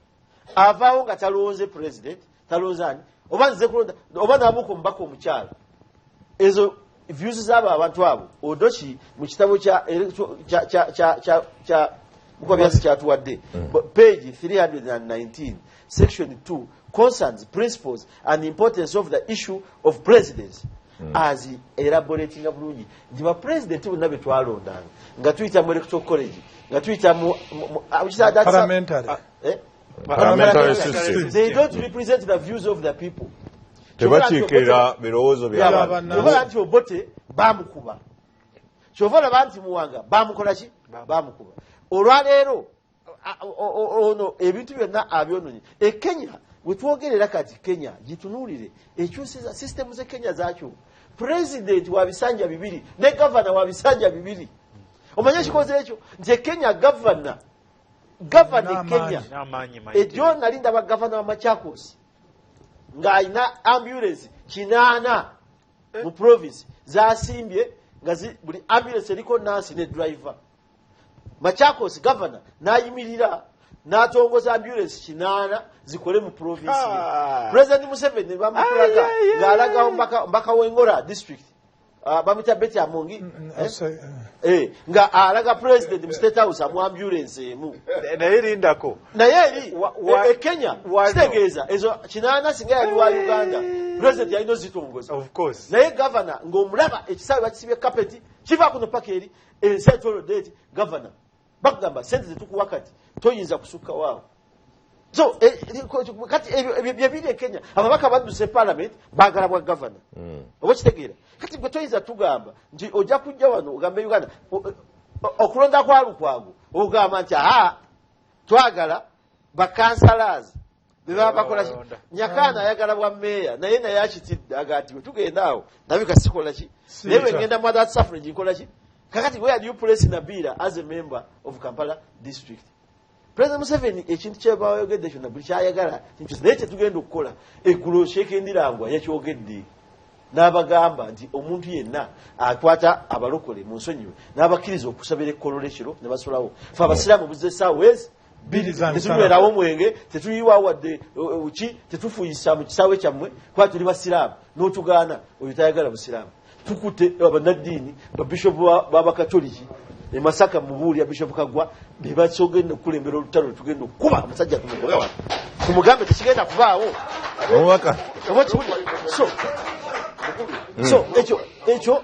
avaawo nga talonze president talonze ani oba nze kulonda oba n'abuuka omubaka omukyala ezo views z'abo abantu abo odoki mu kitabo kya mukobyasi kyatuwadde page 319 section 2 concerns principles and importance of the issue of presidency as elaborating bulungi nti ba president bonna be twalondanga nga tuyita mu electoral college nga tuyita mu parliamentary system. They don't represent the views of the people. Tebakiikirira birowoozo by'abantu. Nti Obote bamukuba kyova laba nti Muwanga bamukola ki bamukuba olwaleero ono ebintu byonna abyononye Kenya wetwogerera kati Kenya gitunuulire ekyusiza system ze Kenya zaakyo president wa bisanja bibiri ne governor wa bisanja bibiri omanye ekikoze ekyo nti Kenya governor Kenya ejo nalinda ba governor wa Machakos ng'alina ambulance 8 mu province zasimbye nga buli ambulance eriko nurse ne driver. Machakos governor nayimirira n'atongoza ambulance 8 zikole mu province. President Museveni bamukulaga ng'alagawo mpaka Wengora district. Bamita Betty Amongi nga alaga president mu state house amu ambulance emu naye lindako naye eri Kenya kitegeeza ezo 8 singa yali wa Uganda president yalina zitongoza of course naye governor ng'omulaba ekisawe bakisibye carpet kiva kuno paka eri central date governor bakugamba sente zetukuwa kati toyinza kusukka waawo so kati ebyo Kenya ababaka badduse parliament baagala bwa governor oba kitegeera kati gwe toyinza tugamba nti ojja kujja wano ogambe Uganda okulonda kwa Lukwago ogamba nti twagala bakansalazi beba bakola Nyakana ayagala bwa meya naye naye akitidde agati tugenda awo nabika sikola ki naye ngenda mu that suffrage nkola ki kakati where do you place Nabila as a member of Kampala district? President Museveni ekintu kyebayogedde kyonna buli kyayagala naye tetugenda okukola eggulo Sheikh Ndirangwa yakyogedde n'abagamba nti omuntu yenna akwata abalokole mu nsonyiwe n'abakkiriza okusabira ekkololo ekiro ne basolawo fe abasiraamu buzze essaawa ezi tetunywerawo omwenge tetuyiwa wadde ki tetufuuyisa mu kisaawe kyammwe kuba tuli basiraamu n'otugaana oyo tayagala busiraamu tukutte abannaddiini babishopu b'abakatoliki e Masaka mubuulya Bishop Kagwa be basogenda okulembera olutalo tugenda okuba omusajja tumugambe tekigenda kuvaawo omubaka so ekyo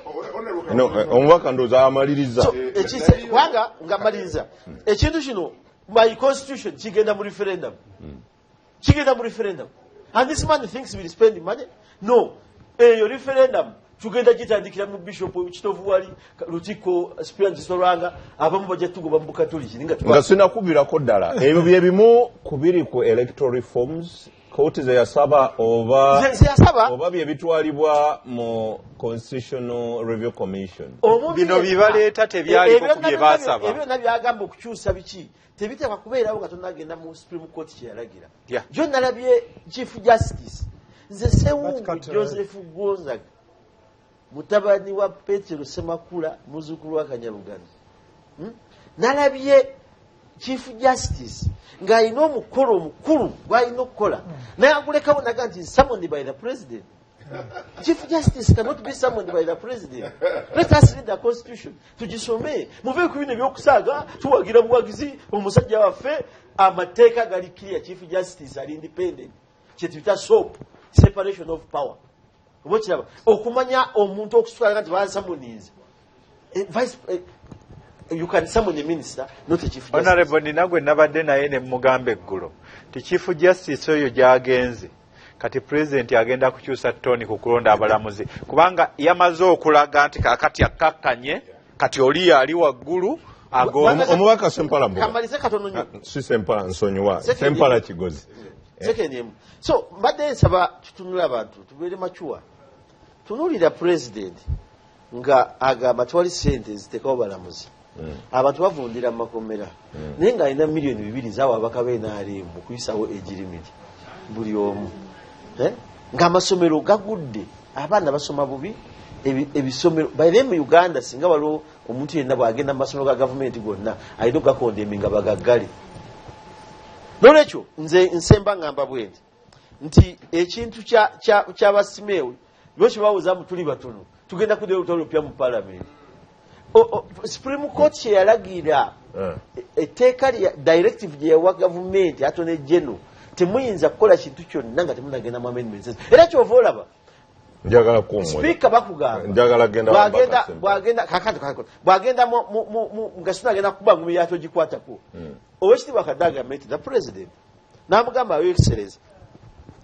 omubaka ndowooza amaliriza kubanga nga maliriza ekintu kino my constitution kigenda mu referendum and this man thinks we'll spend money no eyo referendum tugenda gitandikira mu bishop kitovu wali Lutiko Spirit Soranga abamu bajja tugoba mu Bukatoliki nga sinakubirako ddala ebyo bye bimu kubiri ku electoral reforms kooti ze yasaba oba bye bitwalibwa mu Constitutional Review Commission bino bibaleeta tebyaliko ku bye baasaba ebyo nabyagamba okukyusa biki tebiteekwa kubeerawo nga tonagenda mu Supreme Court kyeyalagira jo nalabye Chief Justice nze Sewungu Joseph Gonzaga mutabani wa Petero Semakula muzukulu wa Kanyarugano nalabye Chief Justice ng'alina omukolo omukulu gw'alina okukola naye agulekawo naga nti summoned by the president. Chief Justice cannot be summoned by the president. Let us read the constitution tugisome muve ku bino ebyokusaaga tuwagira buwagizi omusajja waffe amateeka gali clear. Chief Justice ali independent kyetuyita SOP separation of power obokiraba okumanya omuntu okuswala nti bansamunize you can summon a minister not a chief justice. Honorable Ninagwe nabadde naye ne mugambe eggulo ti chief justice oyo gyagenze kati president agenda kukyusa ttoni ku kulonda abalamuzi kubanga yamaze okulaga nti kakati akakkanye kati oli ali waggulu omubaka Sempala kamalize katono nnyo si Sempala nsonyiwa Sempala Kigozi so mbadde nsaba tutunula abantu tubeere machuwa tunuulira president nga agamba twali sente zitekawo balamuzi abantu bavundira mu makomera naye ng'alina $2 zaawa abaka b'NRM kuyisawo egirimiti buli omu ng'amasomero gagudde abaana basoma bubi ebisomero bayire mu Uganda singa waliwo omuntu yenna bw'agenda mu masomero ga gavumenti gonna alina okugakondembi nga bagaggale n'olwekyo nze nsemba ngamba bwenti nti ekintu ky'abasimeewe byo kibawuzamu tuli batono tugenda kuddeyo olutalo lupya mu parliament. Supreme Court kye yalagira etteeka directive gye yawa gavumenti atone general temuyinza kukola kintu kyonna nga temunagenda mu amendments. Era kyova olaba njagala kumwe speaker bakugamba njagala genda bwagenda nga sinagenda kuba ngumi yato gikwatako owekitiibwa Kadaga met the president n'amugamba your excellency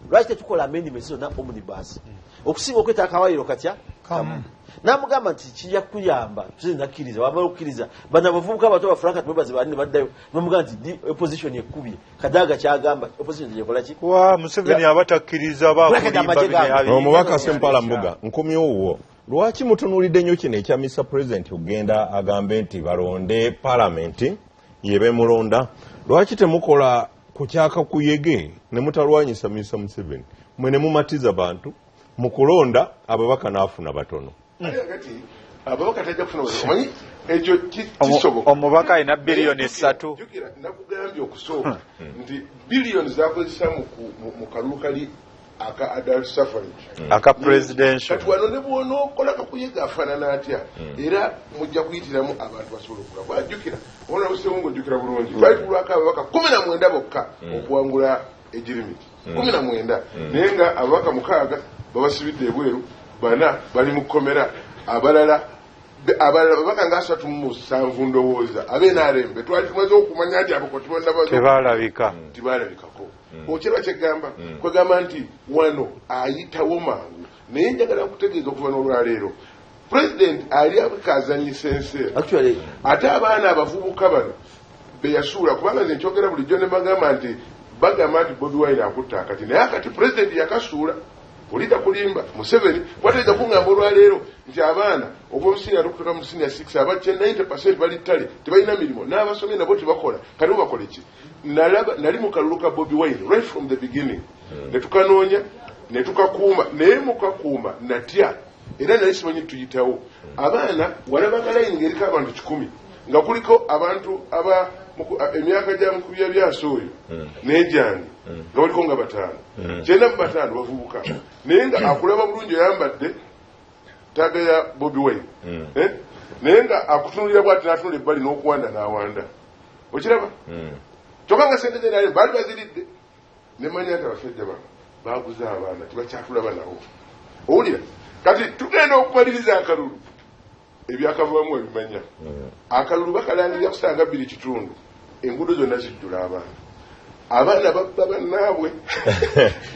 lwaki tetukola amendments zonna omnibus okusinga okwetaka akawayiro katya kamu n'amugamba nti kijja kuyamba tuzindakkiriza wamala okukkiriza bano abavubuka abato bafranka tubebaze banne baddayo n'amugamba nti opposition ekkubye Kadaga kyagamba opposition tegekola ki Museveni abatakkiriza omubaka Sempala Mbuga nkomyowo lwaki mutunuulidde nnyo kino ekya Mr President ogenda agambe nti balonde parliament yebe mulonda lwaki temukola kukyaka kuyege ne mutalwanyisa Mr Museveni mwene mumatiza bantu mukulonda ababaka naafuna batono ababaka tajja kufuna omanyi ekyo kisoboka omubaka alina biliyoni 3 nakugambye okusooka nti biliyoni zakozesa mu kalulu kali aka adult suffrage aka presidential kati wano ne bwonookola kakuyega afaanana atya era mujja kuyitiramu abantu basobola okula bwajjukira ona busemungu ojjukira bulungi twali tulwako ababaka 19 bokka okuwangula egirimiti 19 naye nga ababaka 6 babasibidde ebweru bana bali mu kkomera abalala babaka nga 37 ndowooza abenarembe twali tumaze okumanya nti tebalabikako okyerwa kyegamba kwegamba nti wano ayitawo mangu naye njagala kutegeeza okuva n'olwaleero president ali abikazanyisa enseera ate abaana abavubuka bano beyasuula kubanga nze nkyogera bulijjo ne bagamba nti Bobi Wine akutta akati naye akati president yakasuula ulida kulimba Museveni wateza kungamba olwaleero nti abaana obwomusinia tukutoka mu senior 6 abache 90% bali ttale tebalina milimo n'abasomye nabo tebakola kati bakole ki nali mu kalulu ka Bobi Wine right from the beginning ne tukanoonya ne tukakuuma naye mukakuuma natya era nali simanyi tuyitawo abaana walabanga layini ng'eriko abantu 10 nga kuliko abantu aba emyaka gya mukubya byasooyo n'egyange nga waliko nga 5 kyenda mu 5 bavubuka naye nga akulaba bulungi oyambadde taga ya Bobi Wine naye nga akutunulira bwati n'atunula ebbali n'okuwanda n'awanda okiraba kyokka nga sente zenali baali baziridde nemanya nti abasajja bano baguza abaana tebakyatulaba nabo owulira kati tugenda okumaliriza akalulu ebyakavamu ebimanya akalulu bakalangirira kusanga 2 kitundu enguudo zonna zijjula abaana babba bannaabwe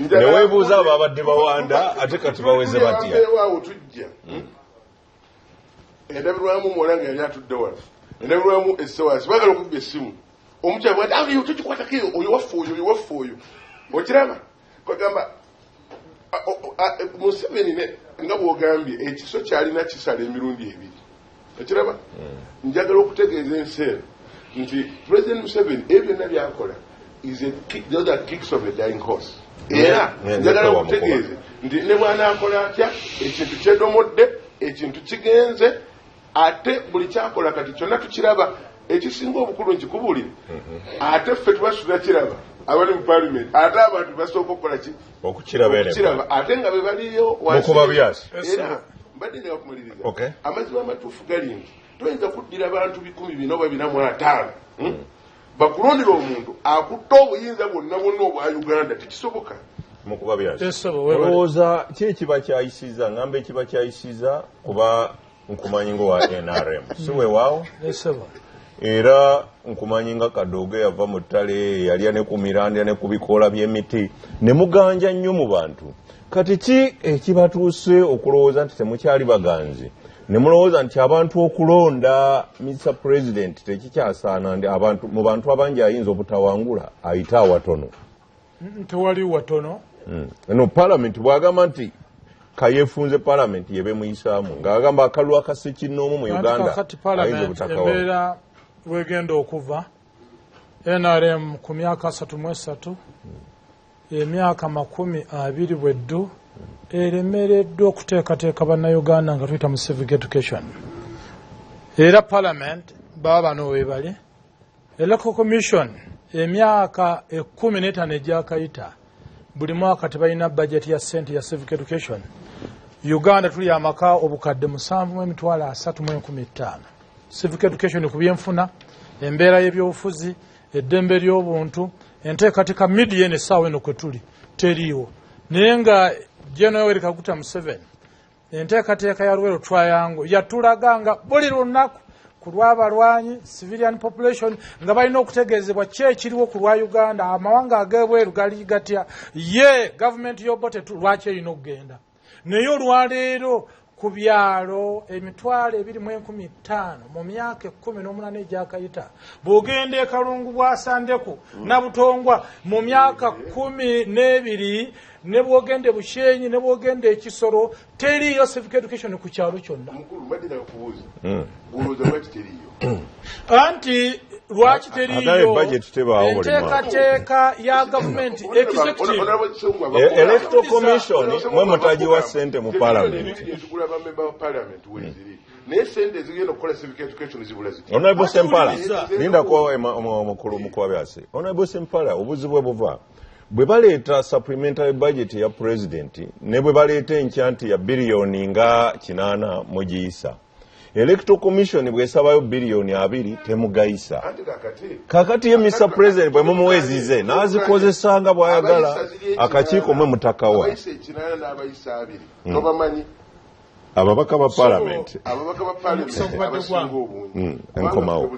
neweebuuza abo abadde bawanda ate kati baweze batya waawo tujja endabirwamu muwala nga yali atudde wano endabirwamu essewasi bagala okubba essimu omukyala bwati tukikwatako oyo waffe oyo okiraba kwagamba Museveni nga bw'ogambye ekiso kyalina kisala emirundi 2 okiraba njagala okutegeeza enseera nti President Museveni ebyo byonna byakola those are kicks of a dying horse era njagala okutegeeze nti ne bw'anaakola atya ekintu kyedomodde ekintu kigenze ate buli kyakola kati kyonna tukiraba ekisinga obukulu nkikubulire ate ffe tubasula kiraba abali mu parliament ate abantu basooka okukola ki okukiraba ate nga be baliyo era mbadde nga bakumaliriza amazima amatuufu gali nti toyinza kuddira abantu 145 bakulondera omuntu akutta obuyinza bwonna obwa Uganda tekisoboka olowooza ki ekiba kyayisiza ngamba ekiba kyayisiza kuba nkumanyi nga wa NRM si weewaawo era nkumanyi nga Kadogo yava mu ttale yalya ne ku mirandya ne ku bikoola by'emiti ne muganja nnyo mu bantu kati ki ekibatuuse okulowooza nti temukyali baganzi ne mulowooza nti abantu okulonda Mr President tekikyasaana ndi mu bantu abangi ayinza obutawangula ayita awatono tewali watono no parliament bwagamba nti kayefunze parliament yebe muyisaamu ng'agamba akalulu akasekinnoomu mu Uganda ayinza obutakawangula wegenda okuva NRM ku myaka 33 emyaka 20 bweddu eremereddwa okuteekateeka bannayuganda nga tuyita mu civic education era parliament baba bano webali electoral commission emyaka 15 egyakayita buli mwaka tebalina budget ya sente ya civic education Uganda tuli amaka obukadde 7,315 civic education ku byenfuna embeera y'ebyobufuzi eddembe ly'obuntu enteekateeka media eno essaawa eno kwe tuli teriiwo naye nga General Yoweri Kaguta Museveni enteekateeka ya Luweero Triangle yatulaganga buli lunaku ku lw'abalwanyi civilian population nga balina okutegeezebwa ki ekiriwo ku lwa Uganda amawanga ag'ebweru gali gatya ye gavumenti y'Obote lwaki erina okugenda naye olwaleero ku byalo 2,15,000 mu myaka 18 egyakayita bw'ogenda e Kalungu bwasandeku na Butongwa mu myaka 12 ne bw'ogenda Bushenyi ne bw'ogenda Ekisoro teriyo civic education ku kyalo kyonna anti lwaki teriyo enteekateeka ya gavumenti executive electoral commission mwe mutaji wa sente mu parliament Honorable Sempala linda ko omukulu mukwabyasse Honorable Sempala obuzibu buva bwe baleeta supplementary budget ya president ne bwe baleeta enchanti ya billioni nga 8 mu giyisa Electoral Commission bwesabayo billioni 2 temugayisa kakati ye Mr. President bwe mumuwezize nazikozesanga bwayagala akakiiko mwe mutakawa ababaka ba parliament enkomawo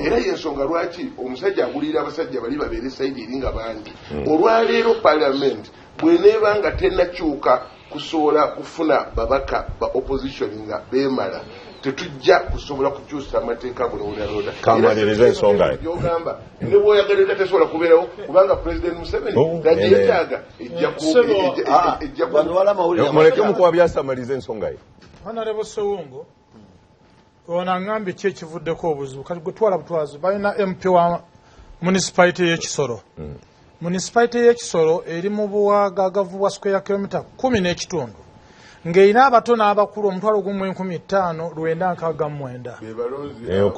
era yensonga lwaki omusajja agulira abasajja bali babeere saidi eringa bandi olwaleero parliament bweneebanga tennakyuka kusobola kufuna babaka ba opposition nga beemala tetujja kusobola kukyusa amateeka bulowolaroda kamaliriza ensonga yogamba ne bwoyagalira tesobola kubeerawo kubanga president Museveni tajeetaaga muleke mukwabyasamaliza ensonga ye Honorable Sewungo ono aŋŋambye ki ekivuddeko obuzibu kati gwe twala butwazi balina MP wa municipality y'Ekisoro municipality y'Ekisoro eri mu buwagaagavu bwa square kilometer 10 ng'erina abato n'abakulu 15,969 eyo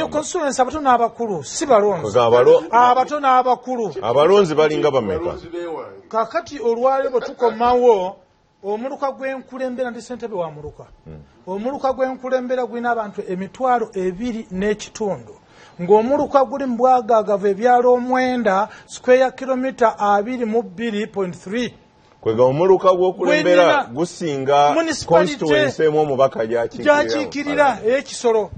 constituency abato n'abakulu si balonzi abato n'abakulu abalonzi balinga bameka kakati olwaleero bwe tukomawo omuluka gw'enkulembera ndi ssentebe wa muluka omuluka gw'enkulembera gulina abantu 2,200 ng'omuluka guli mu bwagaagavu ebyalo 9 square kilometer 22.3 kwega omuluka gw'okulembera gusinga constituency emu omubaka gyakikirira ey'Ekisoro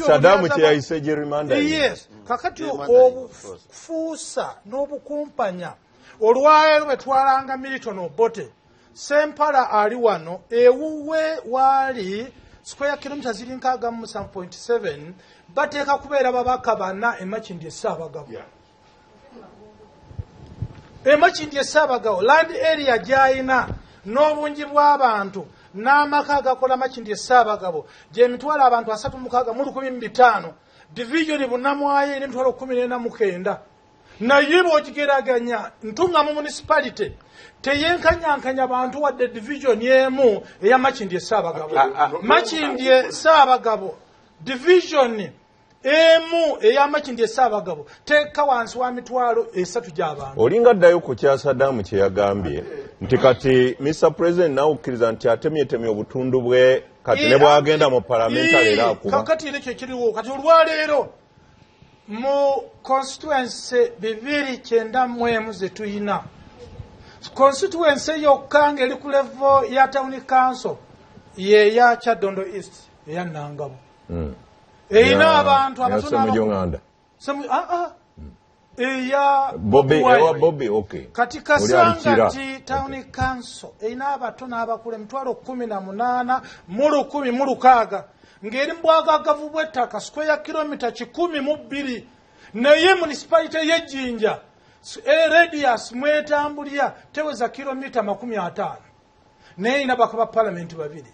Saddam kyeyayise gerrymandering yes kakati obufuusa n'obukumpanya olwaleero bwe twalanga Milton Obote Sempala ali wano ewuwe waali square kilometer ziri 7.7 bateeka kubeera babaka 4 emakindi Ssaabagabo emakindi Ssaabagabo land area gyayina n'obungi bw'abantu n'amaka agakola makindi Ssaabagabo gy'emitwalo abantu 3,615 division Bunnamwaye n'emitwalo 19 naye bw'okigeraganya ntunga mu municipality teyenkanyankanya abantu wadde division emu eya makindi Ssaabagabo makindi Ssaabagabo division emu eya makindi Ssaabagabo teeka wansi wa mitwalo 3 gy'abantu olinga ddayo ku kya Saddam kye yagambye nti kati Mr. President nawukkiriza nti atemyetemye obutundu bwe kati ne bwagenda mu parliamentary era akuba kakati nekyo kiriwo kati olwaleero mu constituency 291 ze tuyina constituency yokka ng'eri ku level ya town council yeya Kyaddondo East eya Nangabo eyina abantu abatono eya Bobby okay kati Kasangati town council eyina abatono abakulu 18,000 mu 1,000 ng'eri mu bwagaagavu bw'ettaka square kilometer 102 naye municipality y'Ejjinja radius mwetambulira teweza kilomita 50 naye ina bakaba parliament babiri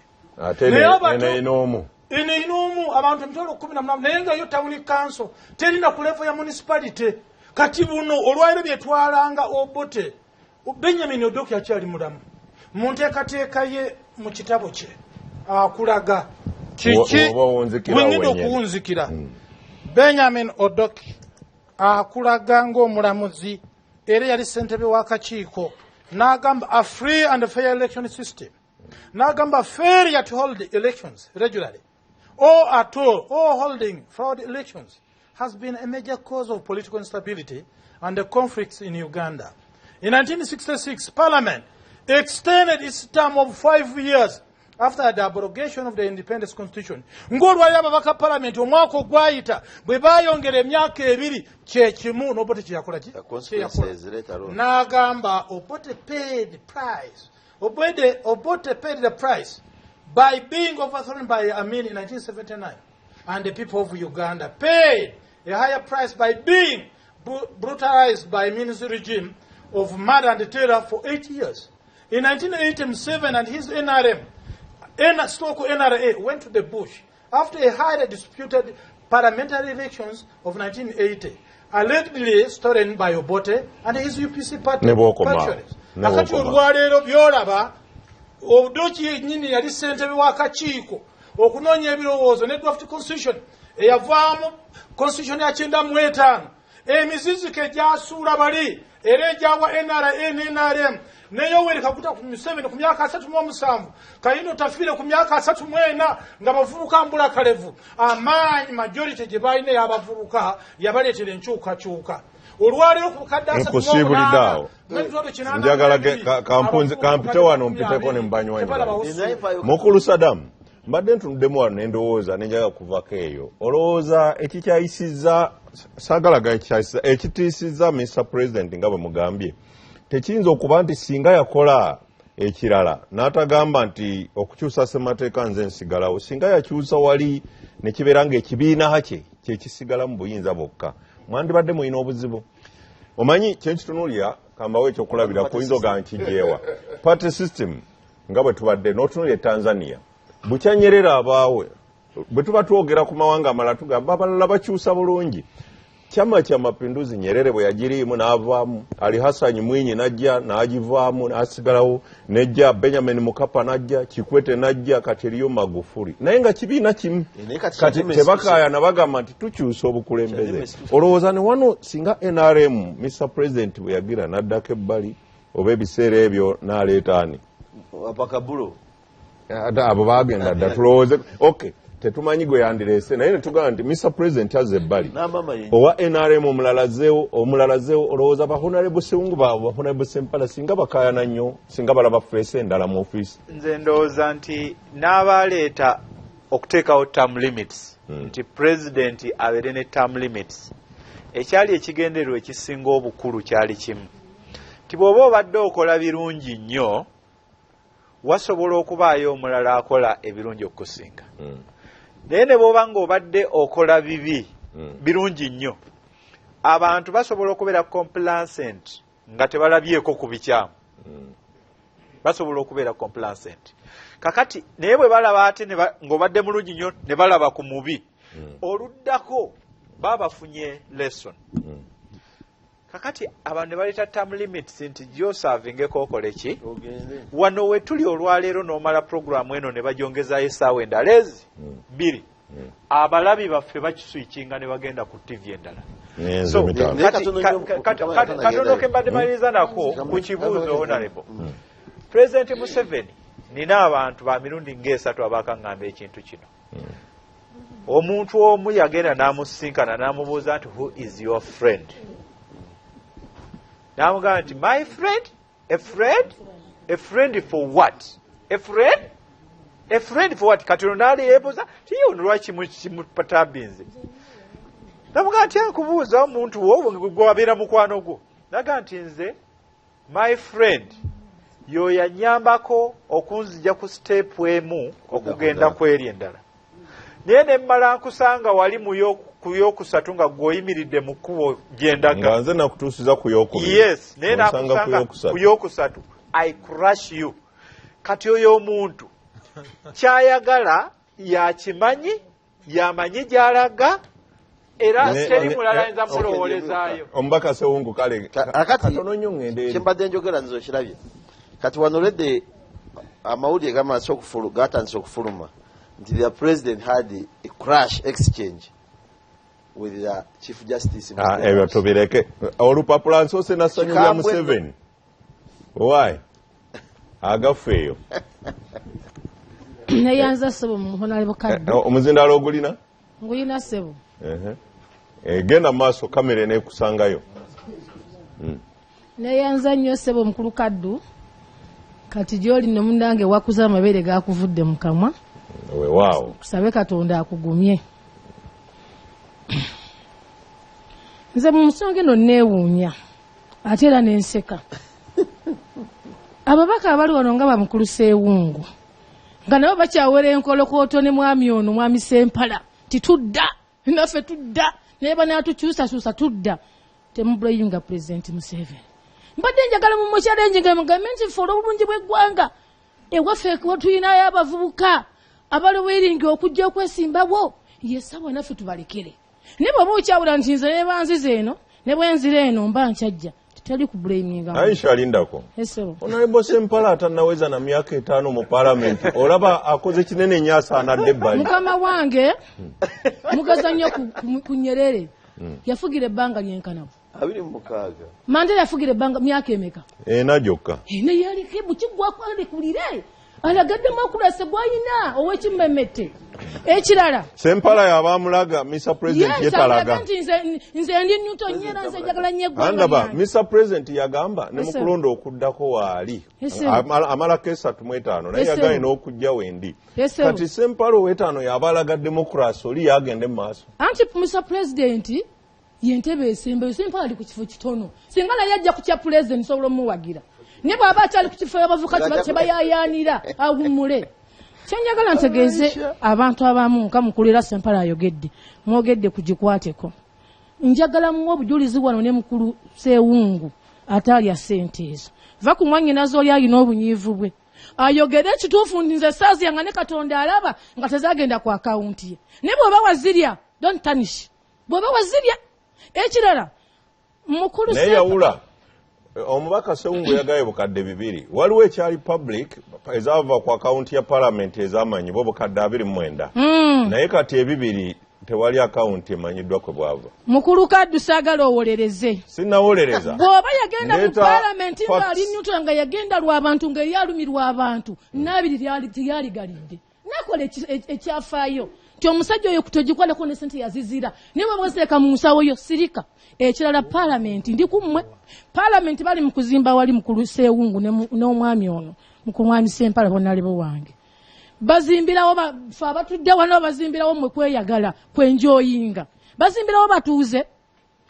ene inomu abantu emitwalo 18 naye nga yo town council terina ku level ya municipality kati buno olwaleero byetwalanga Obote Benjamin Odoki akyali mulamu mu nteekateeka ye mu kitabo kye akulaga kiki wenyindo okuwunzikira Benjamin Odoki akulaga ng'omulamuzi era yali ssentebe w'akakiiko n'agamba a free and fair election system, n'agamba failure to hold elections regularly or at all, or holding fraud elections has been a major cause of political instability and the conflicts in Uganda. In 1966, Parliament extended its term of 5 years after the abrogation of the independence constitution. Ng'olwali ababaka Parliament omwaka ogwayita bwe baayongera emyaka ebiri kye kimu n'Obote kye yakola ki? N'agamba Obote paid the price. Obote paid the price by being overthrown by Amin in 1979. And the people of Uganda paid a higher price by being brutalized by Amin's regime of murder and terror for 8 years. In 1987, and his NRA went to the bush after a highly disputed parliamentary elections of 1980, allegedly stolen by Obote and his UPC party functionaries. Nakati olwaleero byolaba Odoki yennyini yali ssentebe w'akakiiko okunoonya ebirowoozo ne draft constitution eyavaamu constitution ya 95 emiziziko egyasuula bali era egyawa NRA NRM Yoweri Kaguta ku Museveni ku myaka 37 Kayino Tafiire ku myaka 34 nga bavubuka mbula kalevu amaanyi majority gye balina y'abavubuka yabaleetera enkyukakyuka olwaleero ku kaddaasa kusibulidaawo njagala kampite wano mpiteko ne mbanywanyi mukulu Saddam mbadde ntunuddemu wano ne ndowooza ne njagala kuvako eyo olowooza ekikyayisizza saagalaga ekitiisizza Mr. President nga bwe mugambye tekiyinza okuba nti singa yakola ekirala n'atagamba nti okukyusa ssemateeka nze nsigalawo singa yakyusa wali ne kibeera ng'ekibiina kye kyekisigala mu buyinza bwokka mwandibadde mulina obuzibu omanyi kyenkitunuulira kambawo ekyokulabira kuyinza oga nkijjeewa party system nga bwe tubadde n'otunuulira Tanzania bukya Nyerere abaawe bwe tuba twogera ku mawanga amalala tugamba abalala bakyusa bulungi Chama cha Mapinduzi Nyerere bwe yagirimu n'avaamu Ali Hassan Mwinyi najja n'agivaamu n'asigalawo nejja Benjamin Mkapa najja Kikwete najja Kateriyo Magufuli naye nga kibiina kimu kati tebakaaya nabagamba nti tukyusa obukulembeze olowooza ne wano singa NRM Mr. President bwe yagira n'addako ebbali oba ebiseera ebyo n'aleeta ani Apakabulo abo baagenda dda tulowooze okay tetumanyi gwe yandireese naye netugamba nti Mr. President azze ebbali owa NRM omulalazeewo olowooza Honorable Sewungu Honorable Sempala singa bakaayana nnyo singa balaba feesi endala mu ofiisi nze ndowooza nti n'abaleeta okuteekawo term limits nti President abeere ne term limits ekyali ekigendererwa ekisinga obukulu kyali kimu nti bw'oba obadde okola birungi nnyo wasobola okubaayo omulala akola ebirungi okusinga naye ne bw'oba ng'obadde okola bibi birungi nnyo abantu basobola okubeera complacent nga tebalabyeko ku bikyamu basobola okubeera complacent kakati naye bwe balaba ate ng'obadde mulungi nnyo ne balaba ku mubi oluddako babafunye lesson kakati abantu ne baleeta term limits nti gy'osaavingeko okole ki wano we tuli olwaleero n'omala programu eno ne bagyongezaayo essaawa endala ezi 2 abalabi baffe bakiswikinga ne bagenda ku TV endala so katono ke mbadde maliriza nako ku kibuuzo honorable President Museveni nina abantu ba mirundi ng'esatu abakaŋŋamba ekintu kino omuntu omu yagenda n'amusinkana n'amubuuza nti who is your friend n'amugamba nti my friend a friend for what a friend for what kati ono naali yeebuuza tiye ono lwaki kimupatabinze n'amugamba nti akubuuza omuntu wo gwe wabeera mukwano gwo n'agamba nti nze my friend yo yanyambako okunzija ku step emu okugenda kweri endala naye ne mmala nkusanga wali ku yokusatu nga gw'oyimiridde mu kkubo gyendaga nga nze nakutuusiza ku yokubiri yes naye nakusanga ku yokusatu I crush you kati oyo omuntu kyayagala yakimanyi yamanyi gy'alaga era teri mulala ayinza mulowoolezaayo omubaka Sewungu kale katono nnyo ŋŋende eri kyembadde njogera nze okirabye kati wanoledde amawulire gatandise okufuluma nti the president had a crash exchange with the chief justice ebyo tubireke olupapula nsoose nasanyulya Museveni Why? Agafeeyo. Neyanza sebo muhonale bukadde. Omuzindalo ogulina? Ngulina sebo. Genda maaso kamera neekusangayo. Neyanza nnyo sebo mukulu kaddu. Kati gy'oli no mundange wakuza amabere gakuvudde mu kamwa. Weewaawo. Kusabe Katonda akugumye. Nze mu nsonga eno neewuunya ate era n'enseka. Ababaka abali wano nga bamukulu Sseewungu nga nabo bakyawera enkolokooto ne mwami ono mwami Sempala titudda naffe tudda naye banaatukyusasuusa tudda temubulayinga Pulezidenti Museveni. Mbadde njagala mu muchallenge gavumenti for obulungi bw'eggwanga ewaffe tulinayo abavubuka abaliwiringi okujja okwesimbawo yesabwa naffe tubalekere ne bw'oba okyawula nti nze ne banzize eno ne bwenzira eno mba nkyajja titali kubulayiminga. Aisha alindako. Honorable Sempala atanaweza na miaka 5 mu parliament. Olaba akoze kinene nyasa anadde ebbali. Mukama wange mugazannyo ku Nyerere yafugira ebbanga lyenkanamu. 26. Mandela yafugira ebbanga myaka emeka? Najokka. Ne yali kebu kigwa kwande kulire. Alagaddemu okulasa bwayina ow'ekimmemmette. Ekirala Sempala y'abamulaga Mr. President yetalaga. Nze ndi Newton nyera nze njagala nnyo eggwanga. Andaba Mr. President yagamba ne mu kulonda okuddako waali amala keesa 5 naye yagaye n'okujja wendi. Kati Sempala ow'etaano y'abalaga demokrasi oli yagende mu maaso. Anti Mr. President yentebe esembe Sempala ali ku kifo kitono. Singa naye ajja ku kya President sobola omuwagira. Ne bw'aba akyali ku kifo y'abavubuka kye bayayaanira awummule. Kyenjagala ntegeeze abantu abamu nka mukulira Sempala ayogedde mwogedde kugikwateko. Njagala muwa obujulizi wano ne mukulu Sseewungu atalya ssente ezo. Va ku mwannyinazo oli alina obunyiivu bwe. Ayogere ekituufu nze saazi yanga ne Katonda alaba nga tezagenda ku akawunti ye. Ne bw'oba wazirya don't tarnish. Bw'oba wazirya ekirala mukulu naye yawula omubaka Sseewungu yagaye bukadde 2 waliwo ekyali public ezaava ku akawunti ya parliament ezamanyi bo bukadde 29 naye kati ebibiri tewali akawunti emanyiddwa kwe bwava. Mukulu kaddu saagala owolereze. Sinnawolereza. Bw'oba yagenda mu parliament ng'ali Newton nga yagenda lw'abantu ng'eri alumirwa abantu n'abiri teyaligalidde nakola ekyafaayo ti omusajja oyo kutogikwalako ne sente yazizira niwe bweseeka mu nsawo yo sirika. Ekirala parliament ndi kummwe parliament bali mu kuzimba wali mukulu Sseewungu n'omwami ono mukulu mwami Sempala bonnalibo wange bazimbirawo bafa abatudde wano bazimbirawo mwe kweyagala kwenjoyinga bazimbirawo batuuze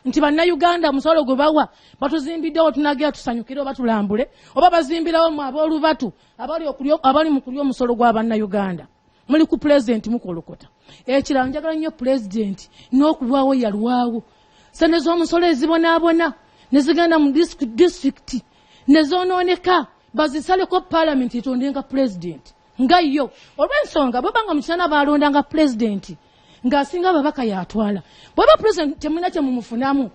nti bannayuganda musolo gwe bawa batuzimbiddewo tunagera tusanyukire oba tulambule oba bazimbirawo mu aboolubatu abali mu kulya omusolo gw'abannayuganda muli ku President mukolokota. Ekirala njagala nnyo President n'okulwawo yalwawo sente z'omusolo ezibonaabona ne zigenda mu district ne zoonooneka bazisaleko parliament etondenga President nga yo olw'ensonga bwebanga mukyana balondanga President ng'asinga ababaka yatwala bweba President temulina kye mumufunamu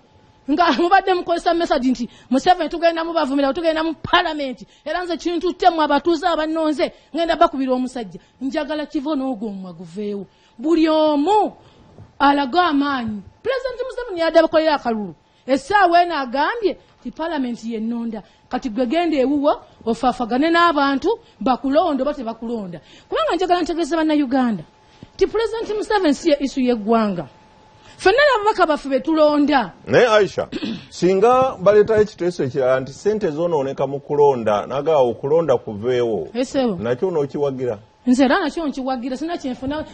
nga mubadde mukozesa message nti Museveni tugenda mubavumira tugenda mu parliament era nze kintu temu abatuuze abannonze ngenda bakubira omusajja njagala kivo n'ogwomwa guveewo buli omu alaga amaanyi. President Museveni yadde abakolera akalulu essaawa eno agambye ti parliament yennonda kati gwe genda ewuwo ofaafagane n'abantu bakulonda oba tebakulonda kubanga njagala ntegeeza bannayuganda ti President Museveni si ye isu y'eggwanga ffenna n'ababaka baffe betulonda. Naye Aisha singa baleetayo ekiteeso ekirala nti ssente zoonooneka mu kulonda nagaa okulonda kuveewo nakyo n'okiwagira. Nze era nakyo nkiwagira sina kyenfuna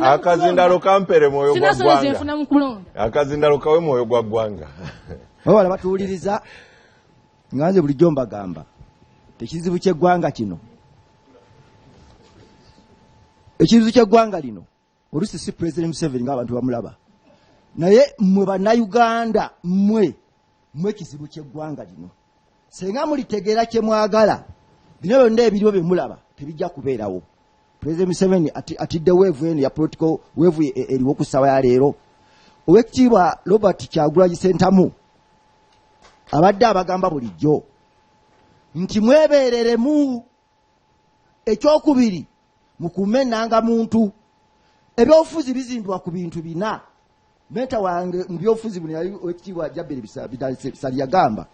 akazindalo kampere mwoyo gwa ggwanga akazindalo kawe mwoyo gwa ggwanga. Bawala batuwuliriza nga nze bulijjo mbagamba tekizibu ky'eggwanga kino ekizibu ky'eggwanga lino oluusi si President Museveni ng'abantu bamulaba naye mmwe bannayuganda mmwe kizibu ky'eggwanga lino senga mulitegeera kye mwagala bino byonna ebiriwo bye mulaba tebijja kubeerawo. President Museveni atidde weevu eno ya political weevu eriwo ku ssaawa ya leero. Oweekitiibwa Robert Kyagulanyi Ssentamu abadde abagamba bulijjo nti mwebeereremu. Ekyokubiri mukuume ennangamuntu. Ebyobufuzi bizimbibwa ku bintu 4. Menta wange mu byobufuzi buno yali oweekitiibwa Jabiri Bisali yagamba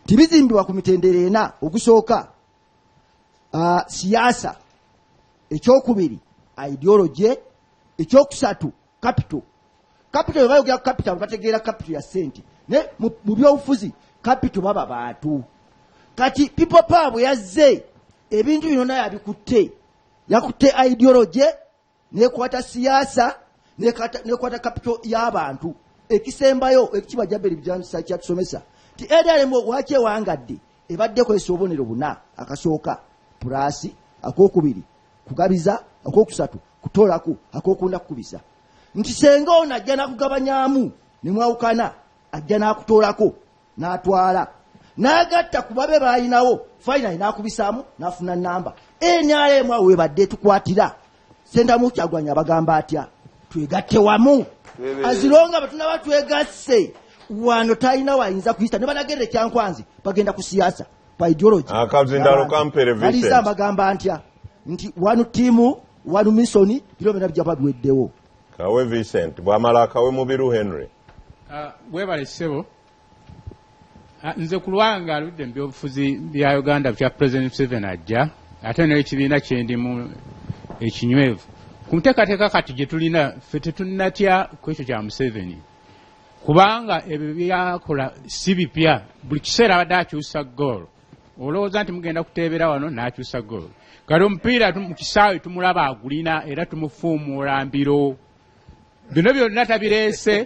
tibizimbibwa ku mitendera ena ogusooka siyaasa, ekyokubiri ideology, ekyokusatu capital. Capital bayogera ku capital bategeera capital ya sente, ne mu byobufuzi capital baba bantu. Kati people power bwe yazze ebintu bino naye abikutte, yakutte ideology, nekwata siyaasa, nekwata capital y'abantu. Ekisembayo ekiba jaberi bijanisa kyatusomesa ti edalemo wache wangadde ebaddeko esobonero buna akasooka plus akokubiri kugabiza akokusatu kutolaku akokunda kukubisa nti senga ona ajja nakugabanyamu nemwawukana ajja nakutolako n'atwala n'agatta ku babe bayinawo finally nakubisaamu n'afuna namba NRM awe badde tukwatira Sentamu Kyagulanyi abagamba atya twegatte wamu azilonga batuna batwegasse wano talina wayinza kuyita ne banagere kyankwanzi bagenda ku siyaasa pa ideology akazindalo kampere Vincent aliza bagamba ntya nti wanu timu wanu misoni biro bena bijja badweddewo kawe Vincent bwamala kawe mubiru Henry webale sebo nze kulwanga aludde mbyobufuzi bya Uganda bya President Museveni ajja ate n'ekibiina kyendimu ekinywevu kumteekateeka kati gye tulina ffe tetunnatya ku ekyo kya Museveni kubanga ebyo byakola si bipya buli kiseera abadde akyusa goal olowooza nti mugenda kuteebera wano n'akyusa goal kati omupiira mu kisaawe tumulaba agulina era tumufuumuula mbiro bino byonna tabireese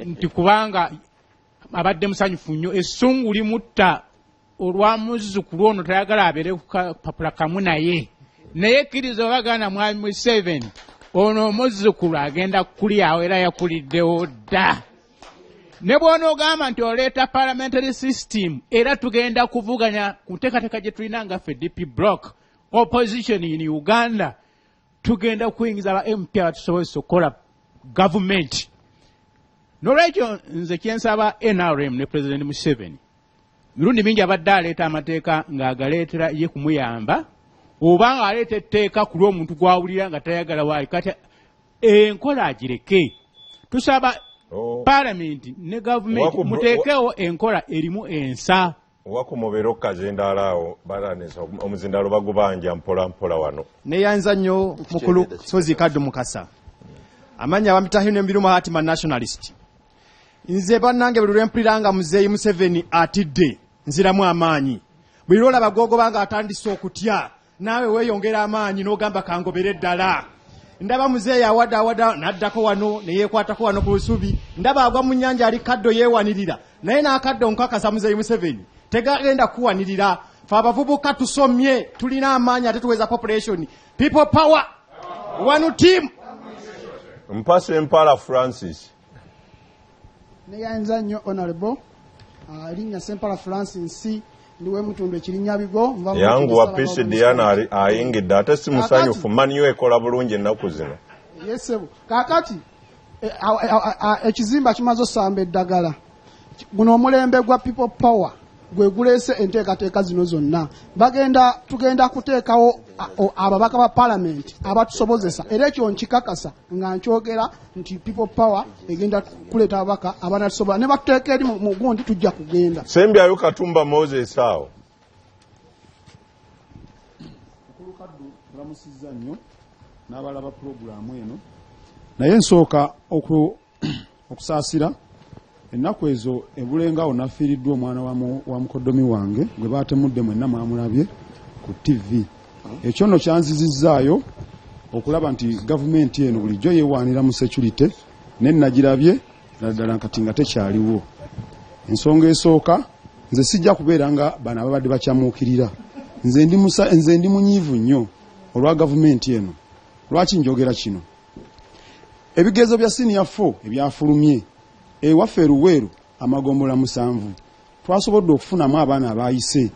nti kubanga abadde musanyufu nnyo essungu limutta olwa muzzukulu ono tayagala abeere ku kapapula kamu naye kkiriza obagana mwami Museveni ono omuzzukulu agenda kulyawo era yakuliddewo dda ne bw'onoogamba nti oleeta parliamentary system era tugenda kuvuganya ku nteekateeka gye tulina nga ffe DP block opposition in Uganda tugenda kuyingiza aba MP abatusobozesa okukola gavumenti n'olwekyo nze kyensaba NRM ne President Museveni mirundi mingi abadde aleeta amateeka ng'agaleetera ye kumuyamba oba nga aleeta etteeka ku lw'omuntu gwawulira nga tayagala waali kati enkola agireke tusaba palamenti ne gavumenti muteekewo enkola erimu ensa wakumubera okukazindalaawo balanisa omuzindalo bagubanja mpola mpola wano neyanza nnyo mukulu Sozi Kaddo Mukasa amanya abamitahimu embirumu hatima nationalist nze bannange buli lwempuliranga muzeeyi Museveni atidde nziramu amaanyi buli lwolaba gwogobanga atandise okutya naawe weeyongera amaanyi n'ogamba kangobere ddala ndaba muzeeyi awada n'addako wano ne yeekwatako wano ku lusubi ndaba agwa mu nnyanja ali Kaddo yeewanirira naye n'akaddo nkakasa muzeeyi Museveni tegagenda kuwanirira fe abavubuka tusomye tulina amaanyi ate tuweza population people power one team mpase Mpala Francis neyanza nnyo honorable linnya Sempala Francis ndiwe mutundu ekirinya bigo yangu wa PC Diana ayingidde ate si musanyufu maniyo ekola bulungi ennaku zino yesebo kakati ekizimba kimaze osamba eddagala guno omulembe gwa people power gwe guleese enteekateeka zino zonna tugenda kuteekawo ababaka ba parliament abatusobozesa era ekyo nkikakasa nga nkyogera nti people power egenda kuleeta ababaka abanatusobola ne batuteeka eri mu gundi tujja kugenda Sembyayo Katumba Moses awo tulamusizza nnyo n'abalaba pulogulaamu eno naye nsooka okusaasira ennaku ezo ebulengawo nafiiriddwa omwana wa mukoddomi wange gwe baatemudde mwenna mwamulabye ku TV ekyo nno kyanzizizzaayo okulaba nti gavumenti eno bulijjo yeewaanira mu security ne nagirabye naddala nkati nga tekyaliwo ensonga esooka nze sijja kubeera nga bano ababadde bakyamuukirira nze ndi munyiivu nnyo olwa gavumenti eno lwaki njogera kino ebigezo bya senior 4 ebyafulumye ewaffe Luweero amagombola 7 twasobodde okufunamu abaana abayise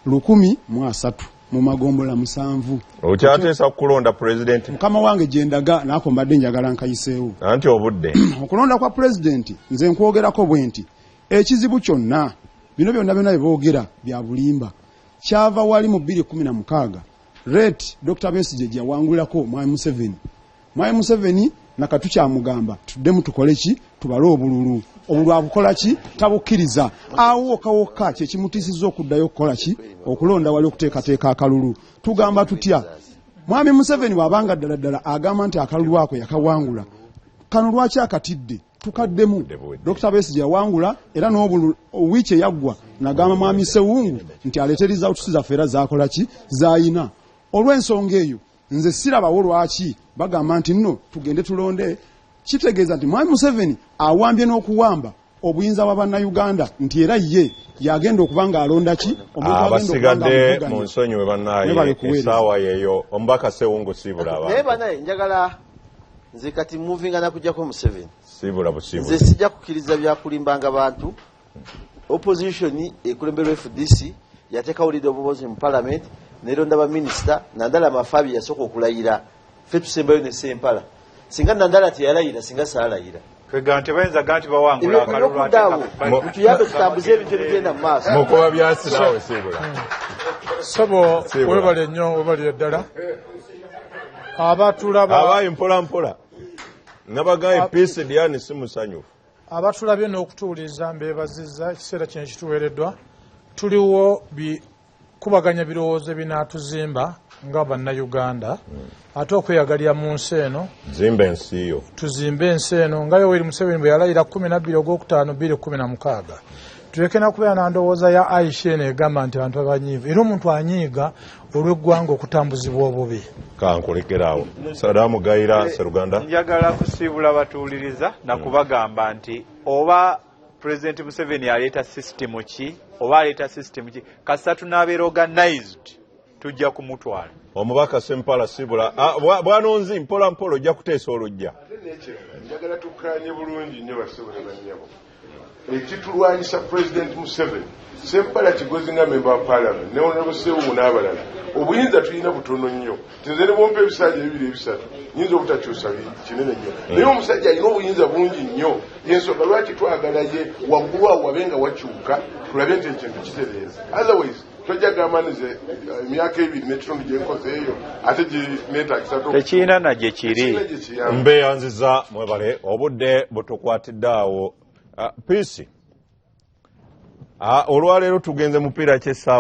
103 mu magombola 7 okyateesa kulonda president mukama wange gyendaga naako mbadde njagala nkayiseewo anti obudde okulonda kwa president nze nkwogerako bwenti ekizibu kyonna bino byonna byeboogera bya bulimba kyava wali mu 2016 rate Dr. Besigye gyawangulako Mwai Museveni nakati kyamugamba tuddemu tukole ki tubale obululu obululu abukola ki tabukkiriza awo okawoka kyekimutiisizza okuddayo okukola ki okulonda wali okuteekateeka akalulu tugamba tutya mwami Museveni bw'abanga ddala ddala agamba nti akalulu ako yakawangula kano lwaki akatidde tukaddemu Dr. Besigye yawangula era n'obululu wiiki eyaggwa nagamba mwami Sewungu nti aleete results zaffe era zakola ki zaayina olw'ensonga eyo nze sirabawo lwaki bagamba nti nno tugende tulonde kitegeeza nti mwami Museveni awambye n'okuwamba obuyinza bwa bannayuganda nti era ye yagenda okuba ng'alonda ki abasigadde mu nsonyiwe bannaye essaawa yeeyo omubaka Sewungu siibula abantu naye bannaye njagala nze kati muvinga nakujjako Museveni siibula busiibula nze sijja kukkiriza byakulimbanga bantu opposition ekulembera FDC yateekawo leader of opposition mu parliament neronda baminisita Nandala Mafabi yasooka okulayira ffe tusembayo ne Sempala singa Nandala teyalayira singa saalayira twegante bayinza ganti bawangula akalulu tuyambe tutambuze ebintu ebigenda mu maaso mukuba byasirawe siibula sabo webale nnyo webalire ddala abatulaba abayi mpola mpola nabagaye peace Diane simusanyufu abatulabye n'okutuuliza mbeebazizza ekiseera kino kituweereddwa tuliwo kubaganya birowoozo ebinaatuzimba nga bannayuganda ate okweyagalira mu nsi eno tuzimbe ensi eno nga Yoweri Museveni bwe yalayira 12 Ogwokutaano 2016 tuleke nakubeera na ndowooza ya Aisha eno egamba nti abantu abanyiivu era omuntu anyiiga olw'eggwanga okutambuzibwa obubi kankulekeraawo Sadaamu Gayira Sseruganda njagala kusiibula batuuliriza nakubagamba nti oba President Museveni aleeta system ki oba aleeta system ki kasita tunaabeera organized tujja kumutwala omubaka Sempala Sibula bwanonzi mpola mpola ojja kuteesa olujja njagala tukkaanye bulungi nnyo basibula bannyabo ekitulwanyisa President Museveni Sempala Kigozi nga member wa parliament ne Honorable Sewungu n'abalala obuyinza tulina butono nnyo tinze ne bompa ebisajja bibiri ebisatu nyinza obutakyusa kinene nnyo naye omusajja alina obuyinza bungi nnyo yensonga lwaki twagala ye waggulu awo wabe nga wakyuka tulabe nti ekintu kitereeza otherwise tojja gamba nze emyaka 2 n'ekitundu gyenkozeeyo ate gineetagisa tekiina na gye kiri mbeeyanziza mwebale obudde butukwatidde awo peace olwaleero tugenze mupiira ky'essaawa